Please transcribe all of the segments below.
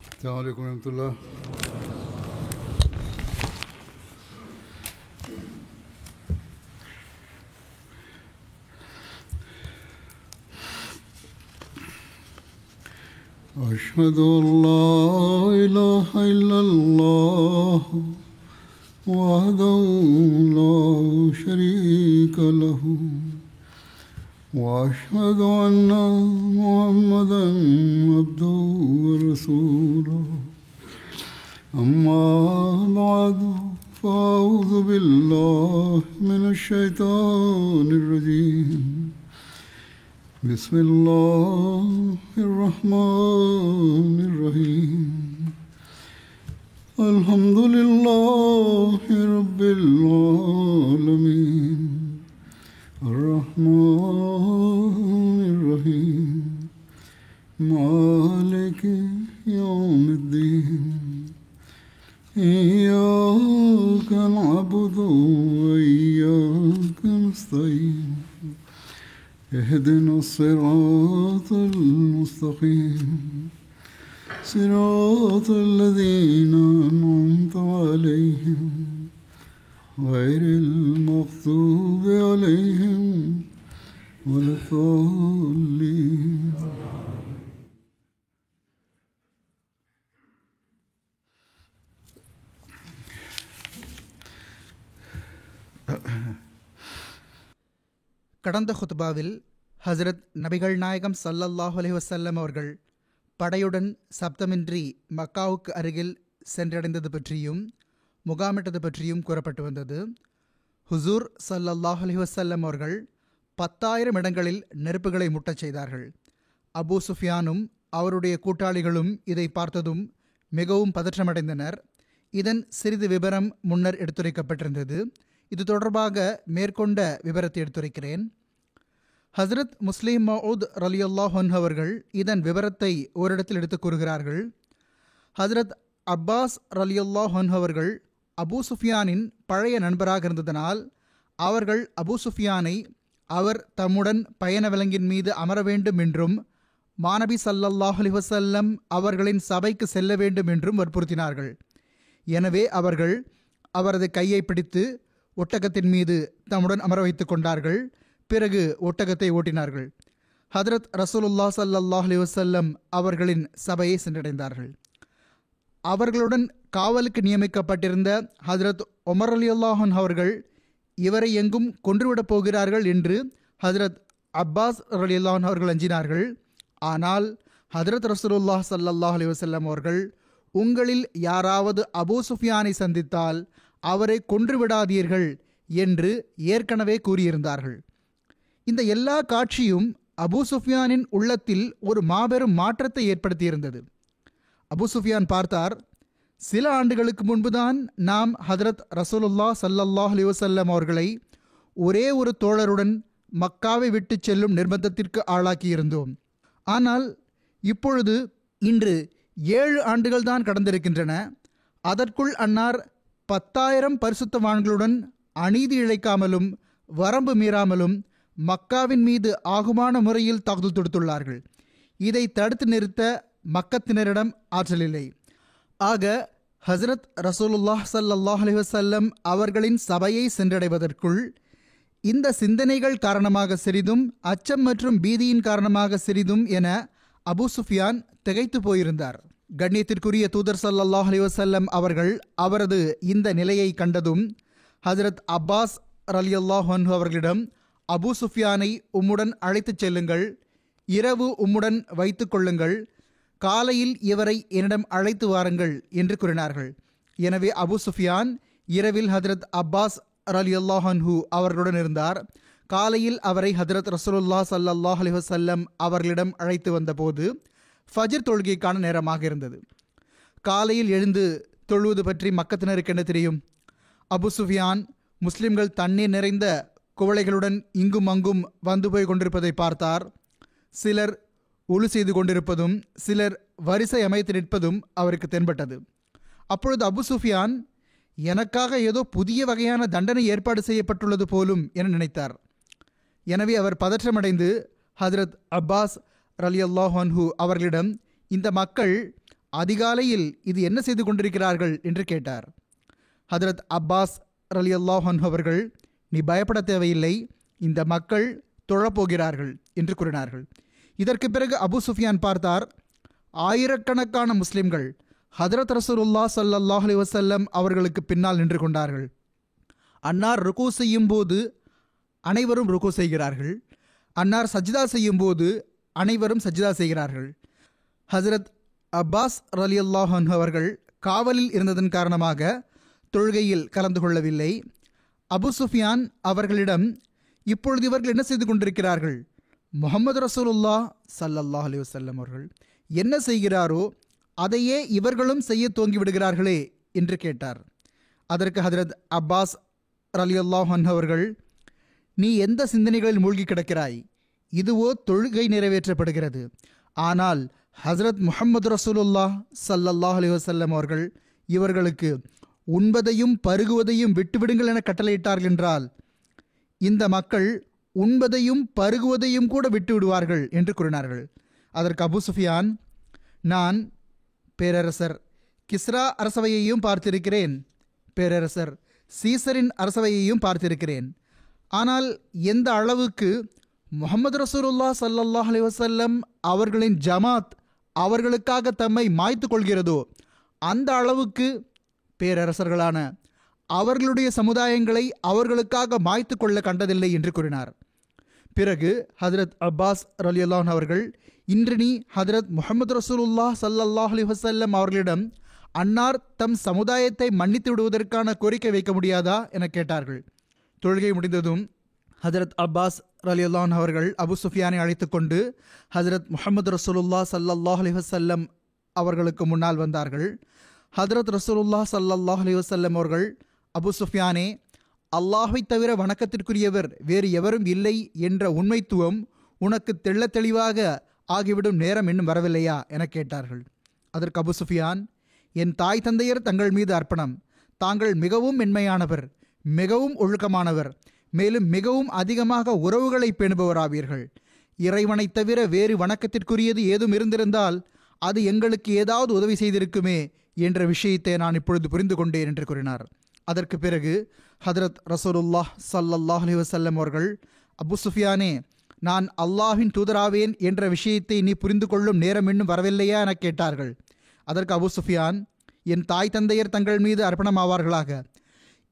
السلام عليكم ورحمة الله. أشهد أن لا إله إلا الله وحده لا شريك له وأشهد أن محمدا عبده ورسوله أما بعد فأعوذ بالله من الشيطان الرجيم بسم الله الرحمن الرحيم الحمد لله رب العالمين الرحمن الرحيم مالك يوم الدين إياك نعبد وإياك نستعين اهدنا الصراط المستقيم صراط الذين أنعمت عليهم غير المغضوب عليهم ولا الضالين. கடந்த ஹுத்பாவில் ஹஸ்ரத் நபிகள் நாயகம் ஸல்லல்லாஹு அலைஹி வஸல்லம் அவர்கள் படையுடன் சப்தமின்றி மக்காவுக்கு அருகில் சென்றடைந்தது பற்றியும் முகாமிட்டது பற்றியும் கூறப்பட்டு வந்தது. ஹுசூர் ஸல்லல்லாஹு அலைஹி வஸல்லம் அவர்கள் 10,000 இடங்களில் நெருப்புகளை முட்டச் செய்தார்கள். அபூ சுஃபியானும் அவருடைய கூட்டாளிகளும் இதை பார்த்ததும் மிகவும் பதற்றமடைந்தனர். இதன் சிறிது விபரம் முன்னர் எடுத்துரைக்கப்பட்டிருந்தது. இது தொடர்பாக மேற்கொண்ட விவரத்தை எடுத்துரைக்கிறேன். ஹஸ்ரத் முஸ்லிம் மவுத் ரலியல்லாஹு அன்ஹு அவர்கள் இதன் விவரத்தை ஓரிடத்தில் எடுத்து கூறுகிறார்கள். ஹஸ்ரத் அப்பாஸ் ரலியல்லாஹு அன்ஹு அவர்கள் அபூ சுஃபியானின் பழைய நண்பராக இருந்ததனால் அவர்கள் அபூ சுஃபியானை அவர் தம்முடன் பயண விலங்கின் மீது அமர வேண்டும் என்றும் மாநபி ஸல்லல்லாஹு அலைஹி வஸல்லம் அவர்களின் சபைக்கு செல்ல வேண்டும் என்றும் வற்புறுத்தினார்கள். எனவே அவர்கள் அவரது கையை பிடித்து ஒட்டகத்தின் மீது தம்முடன் அமர வைத்து கொண்டார்கள். பிறகு ஒட்டகத்தை ஓட்டினார்கள். ஹதரத் ரசூலுல்லாஹ் ஸல்லல்லாஹு அலைஹி வஸல்லம் அவர்களின் சபையை சென்றடைந்தார்கள். அவர்களுடன் காவலுக்கு நியமிக்கப்பட்டிருந்த ஹதரத் உமர் ரலியல்லாஹு அன்ஹு அவர்கள் இவரை எங்கும் கொன்றுவிடப் போகிறார்கள் என்று ஹதரத் அப்பாஸ் ரலியல்லாஹு அன்ஹு அவர்கள் அஞ்சினார்கள். ஆனால் ஹதரத் ரசூலுல்லாஹ் ஸல்லல்லாஹு அலைஹி வஸல்லம் அவர்கள், உங்களில் யாராவது அபூ சுஃபியானை சந்தித்தால் அவரை கொன்றுவிடாதீர்கள் என்று ஏற்கனவே கூறியிருந்தார்கள். இந்த எல்லா காட்சியும் அபூ சுஃபியானின் உள்ளத்தில் ஒரு மாபெரும் மாற்றத்தை ஏற்படுத்தியிருந்தது. அபூ சுஃபியான் பார்த்தார், சில ஆண்டுகளுக்கு முன்புதான் நாம் ஹதரத் ரசூலுல்லாஹ் ஸல்லல்லாஹு அலைஹி வஸல்லம் அவர்களை ஒரே ஒரு தோழருடன் மக்காவை விட்டு செல்லும் நிர்பந்தத்திற்கு ஆளாக்கியிருந்தோம். ஆனால் இப்பொழுது இன்று 7 ஆண்டுகள் தான் கடந்திருக்கின்றன. அதற்குள் அன்னார் 10,000 பரிசுத்தவான்களுடன் அநீதி இழைக்காமலும் வரம்பு மீறாமலும் மக்காவின் மீது ஆகுமான முறையில் தாக்குதல் தொடுத்துள்ளார்கள். இதை தடுத்து நிறுத்த மக்கத்தினரிடம் ஆற்றலில்லை. ஆக ஹஸ்ரத் ரசூலுல்லாஹ் ஸல்லல்லாஹு அலைஹி வஸல்லம் அவர்களின் சபையை சென்றடைவதற்குள் இந்த சிந்தனைகள் காரணமாக சிறிதும் அச்சம் மற்றும் பீதியின் காரணமாக சிறிதும் என அபூ சுஃபியான் திகைத்து போயிருந்தார். கண்ணியத்திற்குரிய தூதர் ஸல்லல்லாஹு அலைஹி வஸல்லம் அவர்கள் அவரது இந்த நிலையை கண்டதும் ஹஜ்ரத் அப்பாஸ் ரலியல்லாஹு அன்ஹு அவர்களிடம், அபூ சுஃபியானை உம்முடன் அழைத்துச் செல்லுங்கள், இரவு உம்முடன் வைத்து கொள்ளுங்கள், காலையில் இவரை என்னிடம் அழைத்து வாருங்கள் என்று கூறினார்கள். எனவே அபூ சுஃபியான் இரவில் ஹஜ்ரத் அப்பாஸ் ரலியல்லாஹு அன்ஹு அவர்களுடன் இருந்தார். காலையில் அவரை ஹஜ்ரத் ரசூலுல்லாஹ் ஸல்லல்லாஹு அலைஹி வஸல்லம் அவர்களிடம் அழைத்து வந்தபோது ஃபஜ்ர் தொழுகைக்கான நேரமாக இருந்தது. காலையில் எழுந்து தொழுவது பற்றி மக்கத்தினருக்கு என்ன தெரியும்? அபூ சுஃபியான் முஸ்லிம்கள் தண்ணீர் நிறைந்த குவளைகளுடன் இங்கும் அங்கும் வந்து போய் கொண்டிருப்பதை பார்த்தார். சிலர் ஒழு செய்து கொண்டிருப்பதும் சிலர் வரிசை அமைத்து நிற்பதும் அவருக்கு தென்பட்டது. அப்பொழுது அபூ சுஃபியான், எனக்காக ஏதோ புதிய வகையான தண்டனை ஏற்பாடு செய்யப்பட்டுள்ளது போலும் என நினைத்தார். எனவே அவர் பதற்றமடைந்து ஹஜ்ரத் அப்பாஸ் ரலியல்லாஹு அன்ஹு அவர்களிடம், இந்த மக்கள் அதிகாலையில் இது என்ன செய்து கொண்டிருக்கிறார்கள் என்று கேட்டார். ஹதரத் அப்பாஸ் ரலியல்லாஹு அன்ஹு அவர்கள், நீ பயப்பட தேவையில்லை, இந்த மக்கள் தொழப்போகிறார்கள் என்று கூறினார்கள். இதற்கு பிறகு அபு சுஃபியான் பார்த்தார், ஆயிரக்கணக்கான முஸ்லிம்கள் ஹதரத் ரசூலுல்லாஹ் ஸல்லல்லாஹு அலைஹி வஸல்லம் அவர்களுக்கு பின்னால் நின்று கொண்டார்கள். அன்னார் ருக்கு செய்யும் போது அனைவரும் ருக்கு செய்கிறார்கள், அன்னார் சஜ்தா செய்யும் போது அனைவரும் சஜ்தா செய்கிறார்கள். ஹசரத் அப்பாஸ் ரலியல்லாஹு அன்ஹு அவர்கள் காவலில் இருந்ததன் காரணமாக தொழுகையில் கலந்து கொள்ளவில்லை. அபு சுஃபியான் அவர்களிடம், இப்பொழுது இவர்கள் என்ன செய்து கொண்டிருக்கிறார்கள்? முஹம்மது ரசூலுல்லாஹ் ஸல்லல்லாஹு அலைஹி வஸல்லம் அவர்கள் என்ன செய்கிறாரோ அதையே இவர்களும் செய்ய துவங்கி விடுகிறார்களே என்று கேட்டார். அதற்கு ஹதரத் அப்பாஸ் ரலியல்லாஹு அன்ஹு அவர்கள், நீ எந்த சிந்தனைகளில் மூழ்கி கிடக்கிறாய்? இதுவோ தொழுகை நிறைவேற்றப்படுகிறது. ஆனால் ஹசரத் முஹம்மது ரசூலுல்லாஹ் ஸல்லல்லாஹு அலைஹி வஸல்லம் அவர்கள் இவர்களுக்கு உண்பதையும் பருகுவதையும் விட்டுவிடுங்கள் என கட்டளையிட்டார்கள் என்றால் இந்த மக்கள் உண்பதையும் பருகுவதையும் கூட விட்டு விடுவார்கள் என்று கூறினார்கள். அதற்கு அபு சுஃபியான், நான் பேரரசர் கிஸ்ரா அரசவையையும் பார்த்திருக்கிறேன், பேரரசர் சீசரின் அரசவையையும் பார்த்திருக்கிறேன். ஆனால் எந்த அளவுக்கு முஹம்மது ரசூலுல்லாஹ் ஸல்லல்லாஹு அலைஹி வஸல்லம் அவர்களின் ஜமாத் அவர்களுக்காக தம்மை மாய்த்து கொள்கிறதோ அந்த அளவுக்கு பேரரசர்களான அவர்களுடைய சமுதாயங்களை அவர்களுக்காக மாய்த்து கொள்ள கண்டதில்லை என்று கூறினார். பிறகு ஹதரத் அப்பாஸ் ரலியல்லாஹு அன்ஹு அவர்கள், இன்று நீ ஹதரத் முஹம்மது ரசூலுல்லாஹ் ஸல்லல்லாஹு அலைஹி வஸல்லம் அவர்களிடம் அன்னார் தம் சமுதாயத்தை மன்னித்து விடுவதற்கான கோரிக்கை வைக்க முடியாதா என கேட்டார்கள். தொழுகை முடிந்ததும் ஹதரத் அப்பாஸ் ரலியல்லாஹு அன்ஹு அவர்கள் அபு சுஃபியானை அழைத்து கொண்டு ஹதரத் முஹம்மது ரசூலுல்லாஹ் ஸல்லல்லாஹு அலைஹி வஸல்லம் அவர்களுக்கு முன்னால் வந்தார்கள். ஹதரத் ரசூலுல்லாஹ் ஸல்லல்லாஹு அலைஹி வஸல்லம் அவர்கள், அபு சுஃபியானே, அல்லாஹை தவிர வணக்கத்திற்குரியவர் வேறு எவரும் இல்லை என்ற உண்மைத்துவம் உனக்கு தெள்ள தெளிவாக ஆகிவிடும் நேரம் இன்னும் வரவில்லையா என கேட்டார்கள். அதற்கு அபு சுஃபியான், என் தாய் தந்தையர் தங்கள் மீது அர்ப்பணம், தாங்கள் மிகவும் மென்மையானவர், மிகவும் ஒழுக்கமானவர், மேலும் மிகவும் அதிகமாக உறவுகளை பேணுபவராவீர்கள். இறைவனை தவிர வேறு வணக்கத்திற்குரியது ஏதும் இருந்திருந்தால் அது எங்களுக்கு ஏதாவது உதவி செய்திருக்குமே என்ற விஷயத்தை நான் இப்பொழுது புரிந்து கொண்டேன் என்று கூறினார். அதற்கு பிறகு ஹதரத் ரசூலுல்லாஹ் ஸல்லல்லாஹு அலைஹி வஸல்லம் அவர்கள், அபு சுஃபியானே, நான் அல்லாஹ்வின் தூதராவேன் என்ற விஷயத்தை நீ புரிந்து கொள்ளும் நேரம் இன்னும் வரவில்லையா என கேட்டார்கள். அதற்கு அபு சுஃபியான், என் தாய் தந்தையர் தங்கள் மீது அர்ப்பணமாவார்களாக,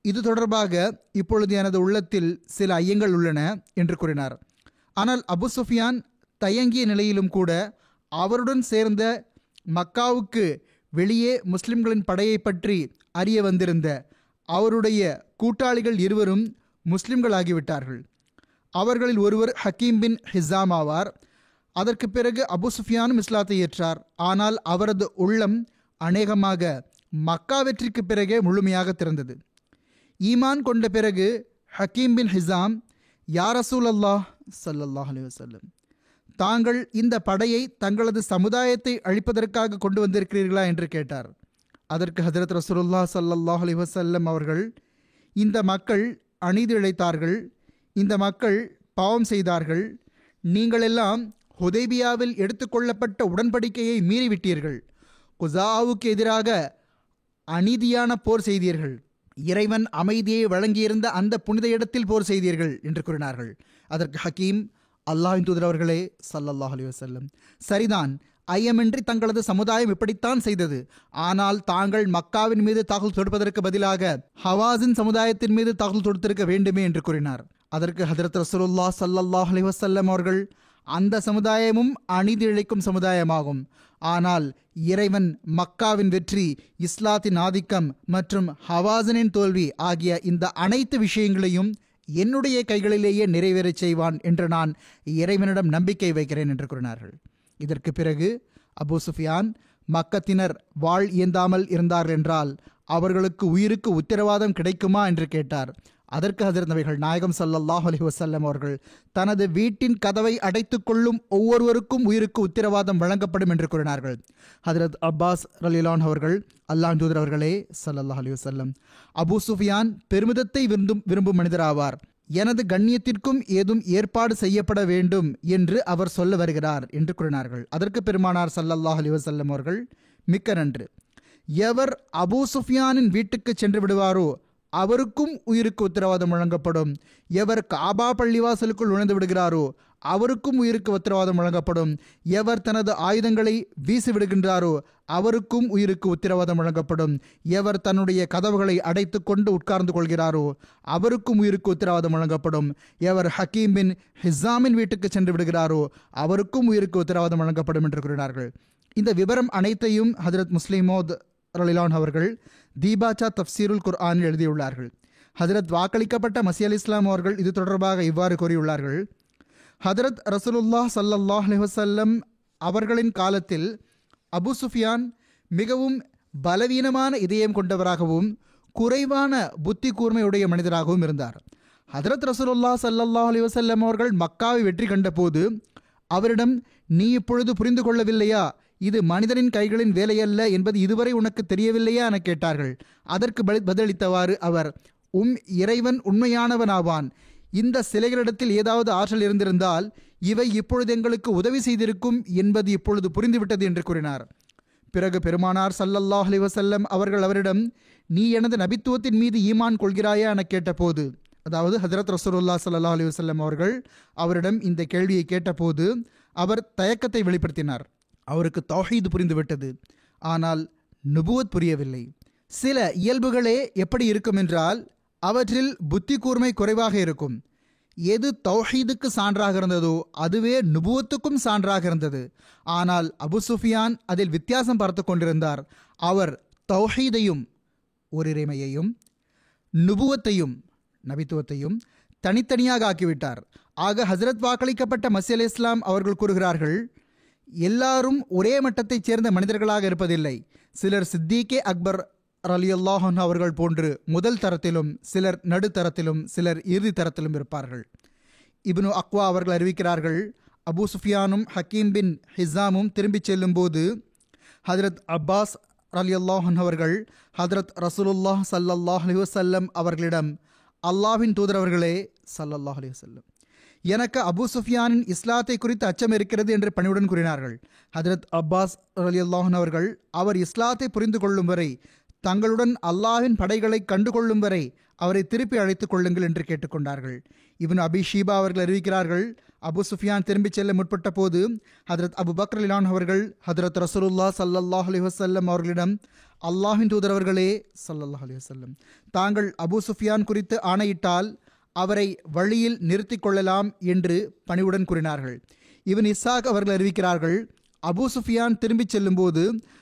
இது தொடர்பாக இப்பொழுது எனது உள்ளத்தில் சில ஐயங்கள் உள்ளன என்று கூறினார். ஆனால் அபு சுஃபியான் தயங்கிய நிலையிலும் கூட அவருடன் சேர்ந்த மக்காவுக்கு வெளியே முஸ்லிம்களின் படையை பற்றி அறிய வந்திருந்த அவருடைய கூட்டாளிகள் இருவரும் முஸ்லிம்களாகிவிட்டார்கள். அவர்களில் ஒருவர் ஹக்கீம் பின் ஹிஸாம் ஆவார். அதற்கு பிறகு அபு சுஃபியானும் இஸ்லாத்தை ஏற்றார். ஆனால் அவரது உள்ளம் அநேகமாக மக்கா வெற்றிக்கு பிறகே முழுமையாக திறந்தது. ஈமான் கொண்ட பிறகு ஹக்கீம் பின் ஹிஸாம், யா ரசூலல்லாஹ் ஸல்லல்லாஹு அலைஹி வஸல்லம், தாங்கள் இந்த படையை தங்களது சமுதாயத்தை அழிப்பதற்காக கொண்டு வந்திருக்கிறீர்களா என்று கேட்டார். அதற்கு ஹதரத் ரசூலுல்லாஹ் ஸல்லல்லாஹு அலைஹி வஸல்லம் அவர்கள், இந்த மக்கள் அநீதி இழைத்தார்கள், இந்த மக்கள் பாவம் செய்தார்கள், நீங்களெல்லாம் ஹுதைபியாவில் எடுத்துக்கொள்ளப்பட்ட உடன்படிக்கையை மீறிவிட்டீர்கள், குஸாவுக்கு எதிராக அநீதியான போர் செய்தீர்கள், இறைவன் அமைதியை வழங்கியிருந்த அந்த புனித இடத்தில் போர் செய்தீர்கள் என்று கூறினார்கள். அதற்கு ஹக்கீம், அல்லாஹ்வின் தூதர் அவர்களே ஸல்லல்லாஹு அலைஹி வஸல்லம், சரிதான், ஐயமின்றி தங்களது சமுதாயம் இப்படித்தான் செய்தது. ஆனால் தாங்கள் மக்காவின் மீது தாக்குதல் தொடுப்பதற்கு பதிலாக ஹவாஸின் சமுதாயத்தின் மீது தாக்குதல் தொடுத்திருக்க வேண்டுமே என்று கூறினார். அதற்கு ஹதரத் ரசூலுல்லாஹ் ஸல்லல்லாஹு அலைஹி வஸல்லம் அவர்கள், அந்த சமுதாயமும் அநீதி இழைக்கும் சமுதாயமாகும். ஆனால் இறைவன் மக்காவின் வெற்றி, இஸ்லாத்தின் ஆதிக்கம் மற்றும் ஹவாஸினின் தோல்வி ஆகிய இந்த அனைத்து விஷயங்களையும் என்னுடைய கைகளிலேயே நிறைவேறச் செய்வான் என்று நான் இறைவனிடம் நம்பிக்கை வைக்கிறேன் என்று கூறினார்கள். இதற்கு பிறகு அபு சுஃபியான், மக்கத்தினர் வாழ் இயந்தாமல் இருந்தார்கள் என்றால் அவர்களுக்கு உயிருக்கு உத்தரவாதம் கிடைக்குமா என்று கேட்டார். அதற்கு ஹஜ்ரத் நபிகள் நாயகம் ஸல்லல்லாஹு அலைஹி வஸல்லம் அவர்கள், தனது வீட்டின் கதவை அடைத்துக் கொள்ளும் ஒவ்வொருவருக்கும் உயிருக்கு உத்தரவாதம் வழங்கப்படும் என்று கூறினார்கள். ஹஜ்ரத் அப்பாஸ் ரலியல்லாஹு அன்ஹு அவர்கள், அல்லாஹ்வின் தூதர் அவர்களே ஸல்லல்லாஹு அலைஹி வஸல்லம், அபு சுஃபியான் பெருமிதத்தை விரும்பும் மனிதராவார், எனது கண்ணியத்திற்கும் ஏதும் ஏற்பாடு செய்யப்பட வேண்டும் என்று அவர் சொல்ல வருகிறார் என்று கூறினார்கள். அதற்கு பெருமானார் ஸல்லல்லாஹு அலைஹி வஸல்லம் அவர்கள், மிக்க நன்று. எவர் அபூ சுஃபியானின் வீட்டுக்கு சென்று விடுவாரோ அவருக்கும் உயிருக்கு உத்தரவாதம் வழங்கப்படும். எவர் காபா பள்ளிவாசலுக்குள் நுழைந்து விடுகிறாரோ அவருக்கும் உயிருக்கு உத்தரவாதம் வழங்கப்படும். எவர் தனது ஆயுதங்களை வீசி விடுகின்றாரோ அவருக்கும் உயிருக்கு உத்தரவாதம் வழங்கப்படும். எவர் தன்னுடைய கதவுகளை அடைத்து கொண்டு உட்கார்ந்து கொள்கிறாரோ அவருக்கும் உயிருக்கு உத்தரவாதம் வழங்கப்படும். எவர் ஹக்கீம் பின் ஹிஸாமின் வீட்டுக்கு சென்று விடுகிறாரோ அவருக்கும் உயிருக்கு உத்தரவாதம் வழங்கப்படும் என்று கூறினார்கள். இந்த விவரம் அனைத்தையும் ஹஜ்ரத் முஸ்லிம் மௌத் ரலிலான் அவர்கள் தீபாச்சா தஃப்சீருல் குர்ஆனில் எழுதியுள்ளார்கள். ஹஜ்ரத் வாக்களிக்கப்பட்ட மஸீஹ் அலைஹிஸ்ஸலாம் அவர்கள் இது தொடர்பாக இவ்வாறு கூறியுள்ளார்கள். ஹஜ்ரத் ரசூலுல்லாஹ் ஸல்லல்லாஹு அலைஹி வஸல்லம் அவர்களின் காலத்தில் அபூ சுஃபியான் மிகவும் பலவீனமான இதயம் கொண்டவராகவும் குறைவான புத்தி கூர்மையுடைய மனிதராகவும் இருந்தார். ஹஜ்ரத் ரசூலுல்லாஹ் ஸல்லல்லாஹு அலைஹி வஸல்லம் அவர்கள் மக்காவை வெற்றி கண்ட போது அவரிடம், நீ இப்பொழுது புரிந்து கொள்ளவில்லையா, இது மனிதனின் கைகளின் வேலையல்ல என்பது இதுவரை உனக்கு தெரியவில்லையா என கேட்டார்கள். அதற்கு பதிலளித்தவாறு அவர், இறைவன் உண்மையானவனாவான். இந்த சிலைகளிடத்தில் ஏதாவது ஆற்றல் இருந்திருந்தால் இவை இப்பொழுது எங்களுக்கு உதவி செய்திருக்கும் என்பது இப்பொழுது புரிந்துவிட்டது என்று கூறினார். பிறகு பெருமானார் ஸல்லல்லாஹு அலைஹி வஸல்லம் அவர்கள் அவரிடம், நீ எனது நபித்துவத்தின் மீது ஈமான் கொள்கிறாயா என கேட்டபோது, அதாவது ஹஜ்ரத் ரசூலுல்லாஹ் ஸல்லல்லாஹு அலைஹி வஸல்லம் அவர்கள் அவரிடம் இந்த கேள்வியை கேட்டபோது அவர் தயக்கத்தை வெளிப்படுத்தினார். அவருக்கு தௌஹீத் புரிந்துவிட்டது, ஆனால் நுபுவத் புரியவில்லை. சில இயல்புகளே எப்படி இருக்கும் என்றால் அவற்றில் புத்தி கூர்மை குறைவாக இருக்கும். எது தௌஹீதுக்கு சான்றாக இருந்ததோ அதுவே நுபுவத்துக்கும் சான்றாக இருந்தது. ஆனால் அபூ சுஃபியான் அதில் வித்தியாசம் பார்த்து கொண்டிருந்தார். அவர் தௌஹீதையும் ஓரிறைமையையும் நுபுவத்தையும் நபித்துவத்தையும் தனித்தனியாக ஆக்கிவிட்டார். ஆக ஹஜ்ரத் வாக்களிக்கப்பட்ட மஸீஹ் அலைஹிஸ்ஸலாம் அவர்கள் கூறுகிறார்கள், எல்லாரும் ஒரே மட்டத்தைச் சேர்ந்த மனிதர்களாக இருப்பதில்லை. சிலர் சித்திகே அக்பர் ரலியல்லாஹு அன்ஹு அவர்கள் போன்று முதல் தரத்திலும், சிலர் நடுத்தரத்திலும், சிலர் இறுதி தரத்திலும் இருப்பார்கள். இப்னு அக்வா அவர்கள் அறிவிக்கிறார்கள், அபூ சுஃபியானும் ஹக்கீம் பின் ஹிஸாமும் திரும்பிச் செல்லும் போது ஹஜ்ரத் அப்பாஸ் ரலியல்லாஹு அன்ஹு அவர்கள் ஹஜ்ரத் ரசூலுல்லாஹ் ஸல்லல்லாஹு அலைஹி வஸல்லம் அவர்களிடம், அல்லாஹ்வின் தூதரவர்களே ஸல்லல்லாஹு அலைஹி வஸல்லம், எனக்கு அபூ சுஃபியானின் இஸ்லாத்தை குறித்து அச்சம் இருக்கிறது என்று பணிவுடன் கூறினார்கள். ஹஜ்ரத் அப்பாஸ் ரலியல்லாஹு அன்ஹு அவர்கள், அவர் இஸ்லாத்தை புரிந்து கொள்ளும் வரை, தங்களுடன் அல்லாஹின் படைகளை கண்டுகொள்ளும் வரை அவரை திருப்பி அழைத்துக் கொள்ளுங்கள் என்று கேட்டுக்கொண்டார்கள். இப்னு அபி ஷீபா அவர்கள் அறிவிக்கிறார்கள், அபூ சுஃபியான் திரும்பிச் செல்ல முற்பட்ட போது ஹஜ்ரத் அபு பக்ர் ரலியல்லாஹு அவர்கள் ஹஜ்ரத் ரசூலுல்லாஹ் ஸல்லல்லாஹு அலைஹி வஸல்லம் அவர்களிடம், அல்லாஹ்வின் தூதரவர்களே ஸல்லல்லாஹு அலைஹி வஸல்லம், தாங்கள் அபூ சுஃபியான் குறித்து ஆணையிட்டால் அவரை வழியில் நிறுத்தி கொள்ளலாம் என்று பணிவுடன் கூறினார்கள். இப்னு இஸ்ஹாக் அவர்கள் அறிவிக்கிறார்கள், அபூ சுஃபியான் திரும்பிச் செல்லும்போது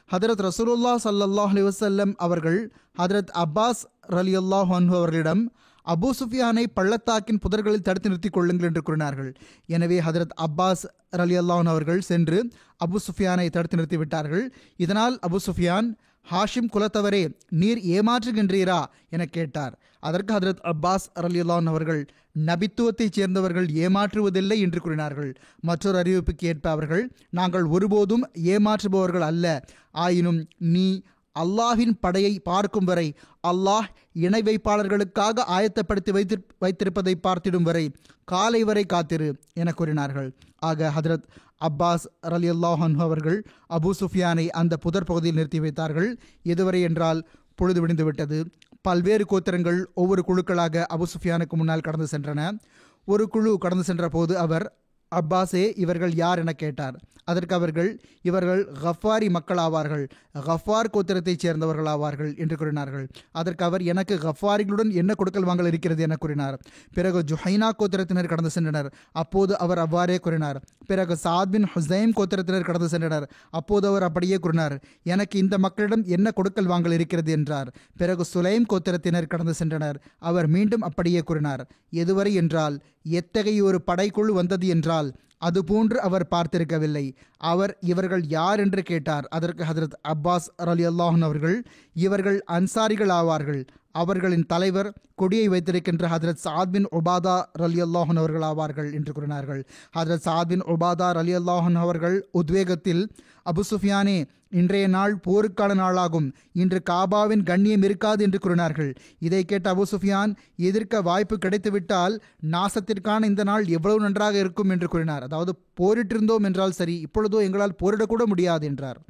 ஹதரத் ரசூலுல்லாஹ் ஸல்லல்லாஹு அலைஹி வஸல்லம் அவர்கள் ஹதரத் அப்பாஸ் ரலியல்லாஹு அன்ஹு அவர்களிடம், அபூ சுஃபியானை பள்ளத்தாக்கின் புதர்களில் தடுத்து நிறுத்திக் கொள்ளுங்கள் என்று கூறினார்கள். எனவே ஹதரத் அப்பாஸ் ரலியல்லாஹு அன்ஹு அவர்கள் சென்று அபூ சுஃபியானை தடுத்து நிறுத்திவிட்டார்கள். இதனால் அபூ சுஃபியான், ஹாஷிம் குலத்தவரே, நீர் ஏமாற்றுகின்றீரா என கேட்டார். அதற்கு ஹதரத் அப்பாஸ் ரலியல்லாஹு அன்ஹு அவர்கள், நபித்துவத்தைச் சேர்ந்தவர்கள் ஏமாற்றுவதில்லை என்று கூறினார்கள். மற்றொரு அறிவிப்புக்கு ஏற்ப அவர்கள், நாங்கள் ஒருபோதும் ஏமாற்றுபவர்கள் அல்ல, ஆயினும் நீ அல்லாஹின் படையை பார்க்கும் வரை, அல்லாஹ் இணை வைப்பாளர்களுக்காக ஆயத்தப்படுத்தி வைத்திருப்பதை பார்த்திடும் வரை காலை வரை காத்திரு என கூறினார்கள். ஆக ஹதரத் அப்பாஸ் ரலியல்லாஹு அன்ஹு அவர்கள் அபூ சுஃபியானை அந்த புதர் பகுதியில் நிறுத்தி வைத்தார்கள். எதுவரை என்றால் பொழுது விடிந்துவிட்டது. பல்வேறு கோத்திரங்கள் ஒவ்வொரு குழுக்களாக அபூ சுஃபியானுக்கு முன்னால் கடந்து சென்றன. ஒரு குழு கடந்து சென்ற போது அவர், அப்பாஸே, இவர்கள் யார் என கேட்டார். அதற்கு அவர்கள், இவர்கள் கஃபாரி மக்கள் ஆவார்கள், கஃபார் கோத்திரத்தைச் சேர்ந்தவர்கள் ஆவார்கள் என்று கூறினார்கள். அதற்கு அவர், எனக்கு கஃபாரிகளுடன் என்ன கொடுக்கல் வாங்கல் இருக்கிறது என கூறினார். பிறகு ஜுஹைனா கோத்திரத்தினர் கடந்து சென்றனர். அப்போது அவர் அவ்வாறே கூறினார். பிறகு சாத் பின் ஹுசைம் கோத்திரத்தினர் கடந்து சென்றனர். அப்போது அவர் அப்படியே கூறினார், எனக்கு இந்த மக்களிடம் என்ன கொடுக்கல் வாங்கல் இருக்கிறது என்றார். பிறகு சுலைம் கோத்திரத்தினர் கடந்து சென்றனர். அவர் மீண்டும் அப்படியே கூறினார். எதுவரை என்றால், எத்தகைய ஒரு படைக்குழு வந்தது என்றால் அதுபோன்று அவர் பார்த்திருக்கவில்லை. அவர், இவர்கள் யார் என்று கேட்டார். அதற்கு ஹதரத் அப்பாஸ் ரலியல்லாஹு அன்ஹு அவர்கள், இவர்கள் அன்சாரிகள் ஆவார்கள், அவர்களின் தலைவர் கொடியை வைத்திருக்கின்ற ஹதரத் சாத் பின் உபாதா ரலியல்லாஹு அன்ஹு அவர்கள் ஆவார்கள் என்று கூறினார்கள். ஹதரத் சாத் பின் உபாதா ரலியல்லாஹு அன்ஹு அவர்கள் உத்வேகத்தில், அபூ சுஃபியானே, இன்றைய நாள் போருக்கான நாளாகும், இன்று காபாவின் கண்ணியம் இருக்காது என்று கூறினார்கள். இதை கேட்ட அபூ சுஃபியான், எதிர்க்க வாய்ப்பு கிடைத்துவிட்டால் நாசத்திற்கான இந்த நாள் எவ்வளவு நன்றாக இருக்கும் என்று கூறினார். அதாவது போரிட்டிருந்தோம் என்றால் சரி, இப்பொழுதோ எங்களால் போரிடக்கூட முடியாது என்றார்.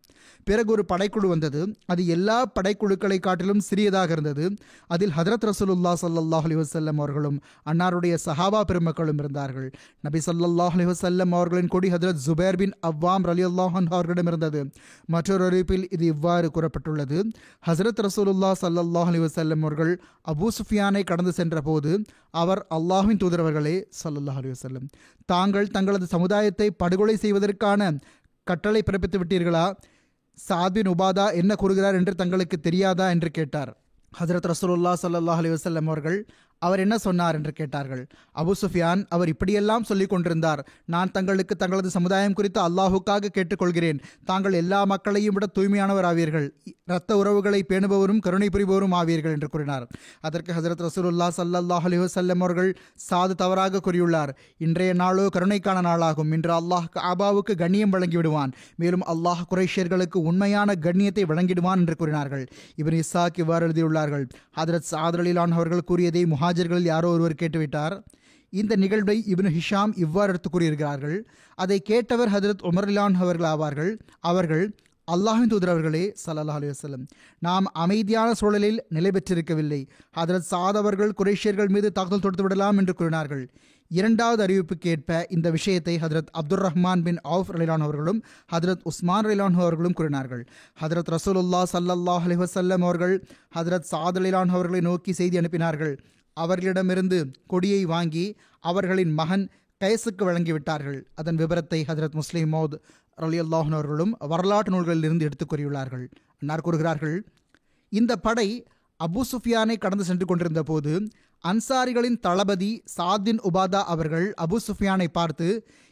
பிறகு ஒரு படைக்குழு வந்தது. அது எல்லா படைக்குழுக்களை காட்டிலும் சிறியதாக இருந்தது. அதில் ஹதரத் ரசூலுல்லாஹ் ஸல்லல்லாஹு அலைஹி வஸல்லம் அவர்களும் அன்னாருடைய சஹாபா பெருமக்களும் இருந்தார்கள். நபி ஸல்லல்லாஹு அலைஹி வஸல்லம் அவர்களின் கொடி ஹதரத் ஜுபைர் பின் அவ்வாம் ரலியல்லாஹு அன்ஹு அவர்களிடம் இருந்தது. மற்றொரு அறிவிப்பில் இது இவ்வாறு கூறப்பட்டுள்ளது: ஹசரத் ரசூலுல்லாஹ் ஸல்லல்லாஹு அலைஹி வஸல்லம் அவர்கள் அபூ சுஃபியானை கடந்து சென்ற போது அவர், அல்லாஹ்வின் தூதரவர்களே ஸல்லல்லாஹு அலைஹி வஸல்லம், தாங்கள் தங்களது சமுதாயத்தை படுகொலை செய்வதற்கான கட்டளை பிறப்பித்து விட்டீர்களா? சாத் பின் உபாதா என்ன கூறுகிறார் என்று தங்களுக்கு தெரியாதா என்று கேட்டார். ஹஜரத் ரசூலுல்லாஹ் ஸல்லல்லாஹு அலைஹி வஸல்லம் அவர்கள், அவர் என்ன சொன்னார் என்று கேட்டார்கள். அபூ சுஃபியான், அவர் இப்படியெல்லாம் சொல்லிக் கொண்டிருந்தார்: நான் தங்களுக்கு தங்களது சமுதாயம் குறித்து அல்லாஹுக்காக கேட்டுக்கொள்கிறேன், தாங்கள் எல்லா மக்களையும் விட தூய்மையானவர் ஆவீர்கள், இரத்த உறவுகளை பேணுபவரும் கருணை புரிபவரும் ஆவீர்கள் என்று கூறினார். அதற்கு ஹஜரத் ரசூலுல்லாஹ் ஸல்லல்லாஹு அலைஹி வஸல்லம் அவர்கள், சாது தவறாக கூறியுள்ளார். இன்றைய நாளோ கருணைக்கான நாளாகும். இன்று அல்லாஹ் காபாவுக்கு கண்ணியம் வழங்கிவிடுவான், மேலும் அல்லாஹ் குறைஷியர்களுக்கு உண்மையான கண்ணியத்தை வழங்கிடுவான் என்று கூறினார்கள். இப்னு இஸ்ஹாக் இவ்வாறு எழுதியுள்ளார்கள்: ஹதரத் சாத் ரலியல்லாஹு அவர்கள் கூறியதை முஹாஜிர்களில் யாரோ ஒருவர் கேட்டுவிட்டார். இந்த நிகழ்வை இப்னு ஹிஷாம் இவ்வாறு எடுத்து கூறியிருக்கிறார்கள்: அதை கேட்டவர் ஹதரத் உமர் ரலியல்லாஹு அவர்கள் ஆவார்கள். அவர்கள், அல்லாஹ்வின் தூதர் அவர்களே ஸல்லல்லாஹு அலைஹி வஸல்லம், நாம் அமைதியான சூழலில் நிலை பெற்றிருக்கவில்லை. ஹதரத் சாத் அவர்கள் குறைஷியர்கள் மீது தாக்குதல் தொடுத்து விடலாம் என்று கூறினார்கள். இரண்டாவது அறிவிப்புக்கு ஏற்ப இந்த விஷயத்தை ஹதரத் அப்துர் ரஹ்மான் பின் அவுஃப் ரலியல்லாஹு அவர்களும் ஹதரத் உஸ்மான் ரலியல்லாஹு அவர்களும் கூறினார்கள். ஹதரத் ரசூலுல்லாஹ் ஸல்லல்லாஹு அலைஹி வஸல்லம் அவர்கள் ஹதரத் சாத் ரலியல்லாஹு அவர்களை நோக்கி செய்தி அனுப்பினார்கள். அவர்களிடமிருந்து கொடியை வாங்கி அவர்களின் மகன் கைஸுக்கு வழங்கிவிட்டார்கள். அதன் விபரத்தை ஹதரத் முஸ்லிம் மௌத் ரலியல்லாஹு அவர்களும் வரலாற்று நூல்களில் இருந்து எடுத்துக் கூறியுள்ளார்கள். அன்னார் கூறுகிறார்கள்: இந்த படை அபூ சுஃபியானை கடந்து சென்று கொண்டிருந்த போது அன்சாரிகளின் தளபதி சாத் பின் உபாதா அவர்கள் அபூ சுஃபியானை பார்த்து,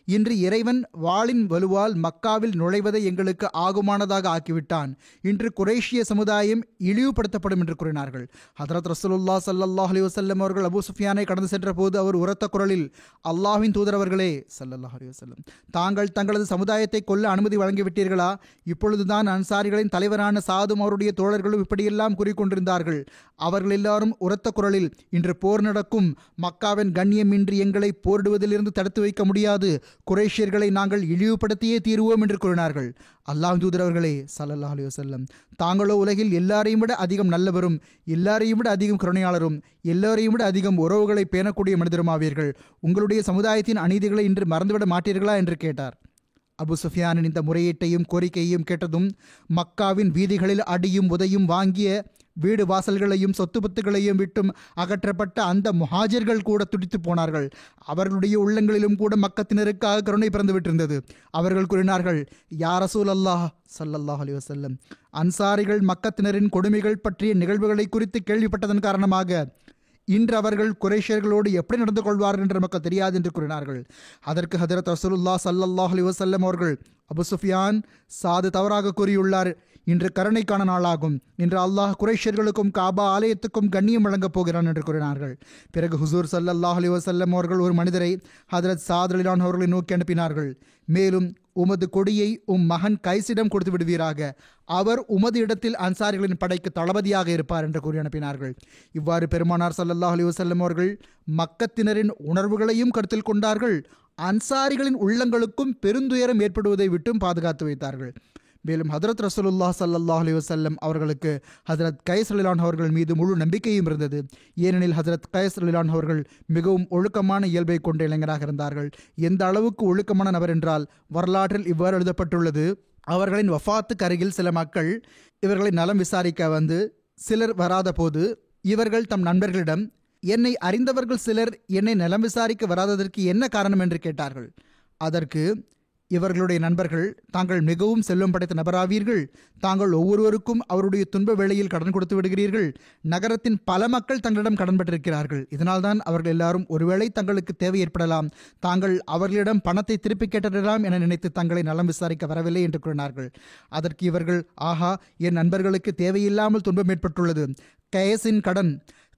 இன்று இறைவன் வாளின் வலுவால் மக்காவில் நுழைவதை எங்களுக்கு ஆகுமானதாக ஆக்கிவிட்டான். இன்று குறைஷிய சமுதாயம் இழிவுபடுத்தப்படும் என்று கூறினார்கள். ஹதரத் ரசூலுல்லாஹ் ஸல்லல்லாஹு அலைஹி வஸல்லம் அவர்கள் அபூ சுஃபியானை கடந்து சென்ற போது அவர் உரத்த குரலில், அல்லாஹ்வின் தூதரவர்களே ஸல்லல்லாஹு அலைஹி வஸல்லம், தாங்கள் தங்களது சமுதாயத்தை கொல்ல அனுமதி வழங்கிவிட்டீர்களா? இப்பொழுதுதான் அன்சாரிகளின் தலைவரான சாதும் அவருடைய தோழர்களும் இப்படியெல்லாம் கூறிக்கொண்டிருந்தார்கள். அவர்கள் எல்லாரும் உரத்த குரலில், இன்று போர் நடக்கும், மக்காவின் கண்ணியமின்றி எங்களை போரிடுவதிலிருந்து தடுத்து வைக்க முடியாது, குறைஷியர்களை நாங்கள் இழிவுபடுத்தியே தீருவோம் என்று கூறினார்கள். அல்லாஹ்வின் தூதர் அவர்களே ஸல்லல்லாஹு அலைஹி வஸல்லம், தாங்களோ உலகில் எல்லாரையும் விட அதிகம் நல்லவரும், எல்லாரையும் விட அதிகம் கருணையாளரும், எல்லாரையும் விட அதிகம் உறவுகளை பேணக்கூடிய மனிதருமாவீர்கள். உங்களுடைய சமுதாயத்தின் அநீதிகளை இன்று மறந்துவிட மாட்டீர்களா என்று கேட்டார். அபூ சுஃபியானின் இந்த முறையீட்டையும் கோரிக்கையையும் கேட்டதும் மக்காவின் வீதிகளில் அடியும் உதையும் வாங்கிய வீடு வாசல்களையும் சொத்து பத்துகளையும் விட்டும் அகற்றப்பட்ட அந்த முஹாஜிர்கள் கூட துடித்து போனார்கள். அவர்களுடைய உள்ளங்களிலும் கூட மக்கத்தினருக்காக கருணை பிறந்து விட்டிருந்தது. அவர்கள் கூறினார்கள்: யா ரசூலல்லாஹ் ஸல்லல்லாஹு அலைஹி வஸல்லம், அன்சாரிகள் மக்கத்தினரின் கொடுமைகள் பற்றிய நிகழ்வுகளை குறித்து கேள்விப்பட்டதன் காரணமாக இன்று அவர்கள் குறைஷியர்களோடு எப்படி நடந்து கொள்வார்கள் என்று நமக்கு தெரியாது என்று கூறினார்கள். அதற்கு ஹதரத் ரசூலுல்லாஹ் ஸல்லல்லாஹு அலைஹி வஸல்லம் அவர்கள், அபூ சுஃபியான், சாது தவறாக கூறியுள்ளார். இன்று கருணைக்கான நாளாகும். இன்று அல்லாஹ் குறைஷியர்களுக்கும் காபா ஆலயத்துக்கும் கண்ணியம் வழங்கப் போகிறான் என்று கூறினார்கள். பிறகு ஹுசூர் ஸல்லல்லாஹு அலைஹி வஸல்லம் அவர்கள் ஒரு மனிதரை ஹதரத் சாத் ரலியல்லாஹு அவர்களை நோக்கி அனுப்பினார்கள். மேலும், உமது கொடியை மகன் கைஸிடம் கொடுத்து விடுவீராக, அவர் உமது இடத்தில் அன்சாரிகளின் படைக்கு தளபதியாக இருப்பார் என்று கூறி அனுப்பினார்கள். இவ்வாறு பெருமானார் ஸல்லல்லாஹு அலைஹி வஸல்லம் அவர்கள் மக்கத்தினரின் உணர்வுகளையும் கருத்தில் கொண்டார்கள், அன்சாரிகளின் உள்ளங்களுக்கும் பெருந்துயரம் ஏற்படுவதை விட்டும் பாதுகாத்து வைத்தார்கள். மேலும் ஹதரத் ரசூலுல்லாஹ் ஸல்லல்லாஹு அலைஹி வஸல்லம் அவர்களுக்கு ஹதரத் கைஸ் ரலியல்லாஹு அவர்கள் மீது முழு நம்பிக்கையும் இருந்தது. ஏனெனில் ஹதரத் கைஸ் ரலியல்லாஹு அவர்கள் மிகவும் ஒழுக்கமான இயல்பை கொண்ட இளைஞராக இருந்தார்கள். எந்த அளவுக்கு ஒழுக்கமான நபர் என்றால், வரலாற்றில் இவ்வாறு எழுதப்பட்டுள்ளது: அவர்களின் வஃபாத்துக்கு அருகில் சில மக்கள் இவர்களை நலம் விசாரிக்க வந்து சிலர் வராத போது இவர்கள் தம் நண்பர்களிடம், என்னை அறிந்தவர்கள் சிலர் என்னை நலம் விசாரிக்க வராததற்கு என்ன காரணம் என்று கேட்டார்கள். அதற்கு இவர்களுடைய நண்பர்கள், தாங்கள் மிகவும் செல்வம் படைத்த நபராவீர்கள், தாங்கள் ஒவ்வொருவருக்கும் அவருடைய துன்ப வேளையில் கடன் கொடுத்து விடுகிறீர்கள், நகரத்தின் பல மக்கள் தங்களிடம் கடன் பெற்றிருக்கிறார்கள், இதனால்தான் அவர்கள் எல்லாரும் ஒருவேளை தங்களுக்கு தேவை ஏற்படலாம், தாங்கள் அவர்களிடம் பணத்தை திருப்பி கேட்டிடலாம் என நினைத்து தங்களை நலம் விசாரிக்க வரவில்லை என்று கூறினார்கள். அதற்கு இவர்கள், ஆஹா, என் நண்பர்களுக்கு தேவையில்லாமல் துன்பம் ஏற்பட்டுள்ளது,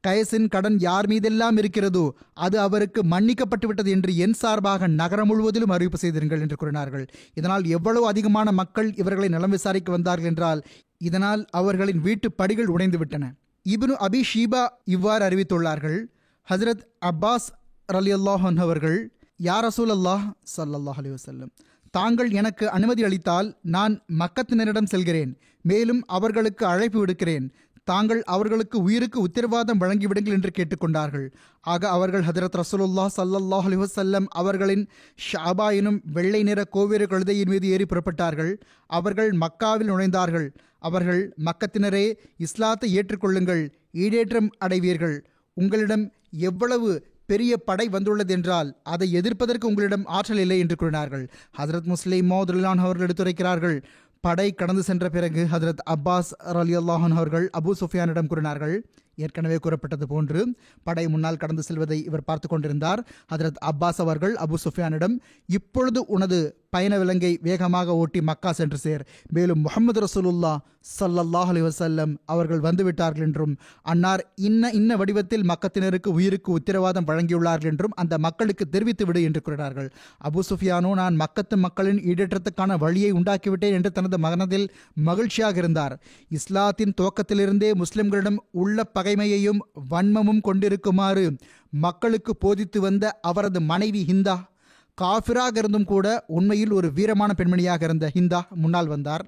கைஸின் கடன் யார் மீதெல்லாம் இருக்கிறதோ அது அவருக்கு மன்னிக்கப்பட்டு விட்டது என்று என் சார்பாக நகரம் முழுவதிலும் அறிவிப்பு செய்திருங்கள் என்று கூறினார்கள். இதனால் எவ்வளவு அதிகமான மக்கள் இவர்களை நலம் விசாரிக்க வந்தார்கள் என்றால், இதனால் அவர்களின் வீட்டு படிகள் உடைந்து விட்டன. இப்னு அபி ஷீபா இவ்வாறு அறிவித்துள்ளார்கள்: ஹஜ்ரத் அப்பாஸ் ரலியல்லாஹு அன்ஹு அவர்கள், யா ரசூலல்லாஹ் ஸல்லல்லாஹு அலைஹி வஸல்லம், தாங்கள் எனக்கு அனுமதி அளித்தால் நான் மக்கத்தினரிடம் செல்கிறேன், மேலும் அவர்களுக்கு அழைப்பு விடுக்கிறேன். தாங்கள் அவர்களுக்கு உயிருக்கு உத்தரவாதம் வழங்கிவிடுங்கள் என்று கேட்டுக்கொண்டார்கள். ஆக அவர்கள் ஹதரத் ரசூலுல்லாஹ் ஸல்லல்லாஹு அலைஹி வஸல்லம் அவர்களின் ஷாபா எனும் வெள்ளை நிற கோவேறு கழுதையின் மீது ஏறி புறப்பட்டார்கள். அவர்கள் மக்காவில் நுழைந்தார்கள். அவர்கள், மக்கத்தினரே, இஸ்லாத்தை ஏற்றுக்கொள்ளுங்கள், ஈடேற்றம் அடைவீர்கள். உங்களிடம் எவ்வளவு பெரிய படை வந்துள்ளது என்றால் அதை எதிர்ப்பதற்கு உங்களிடம் ஆற்றல் இல்லை என்று கூறினார்கள். ஹதரத் முஸ்லிம் மௌத் ரலியல்லாஹு அவர்கள் எடுத்துரைக்கிறார்கள், படை கடந்து சென்ற பிறகு ஹதரத் அப்பாஸ் ரலியல்லாஹு அன்ஹு அவர்கள் அபூ சுஃபியானிடம் கூறினார்கள். ஏற்கனவே கூறப்பட்டது போன்று படை முன்னால் கடந்து செல்வதை இவர் பார்த்து கொண்டிருந்தார். ஹதரத் அப்பாஸ் அவர்கள் அபூ சுஃபியானிடம், இப்பொழுது உனது பயண விலங்கை வேகமாக ஓட்டி மக்கா சென்று சேர், மேலும் முஹம்மது ரசூலுல்லாஹ் ஸல்லல்லாஹு அலைஹி வஸல்லம் அவர்கள் வந்துவிட்டார்கள் என்றும் அன்னார் இன்ன வடிவத்தில் மக்கத்தினருக்கு உயிருக்கு உத்தரவாதம் வழங்கியுள்ளார்கள் என்றும் அந்த மக்களுக்கு தெரிவித்து விடு என்று கூறினார்கள். அபூ சுஃபியானோ, நான் மக்கத்து மக்களின் ஈடேற்றத்துக்கான வழியை உண்டாக்கிவிட்டேன் என்று தனது மனதில் மகிழ்ச்சியாக இருந்தார். இஸ்லாத்தின் துவக்கத்திலிருந்தே முஸ்லிம்களிடம் உள்ள பகைமையையும் வன்மமும் கொண்டிருக்குமாறு மக்களுக்கு போதித்து வந்த அவரது மனைவி ஹிந்தா, காஃபிராக இருந்தும் கூட உண்மையில் ஒரு வீரமான பெண்மணியாக இருந்த ஹிந்தா முன்னால் வந்தார்.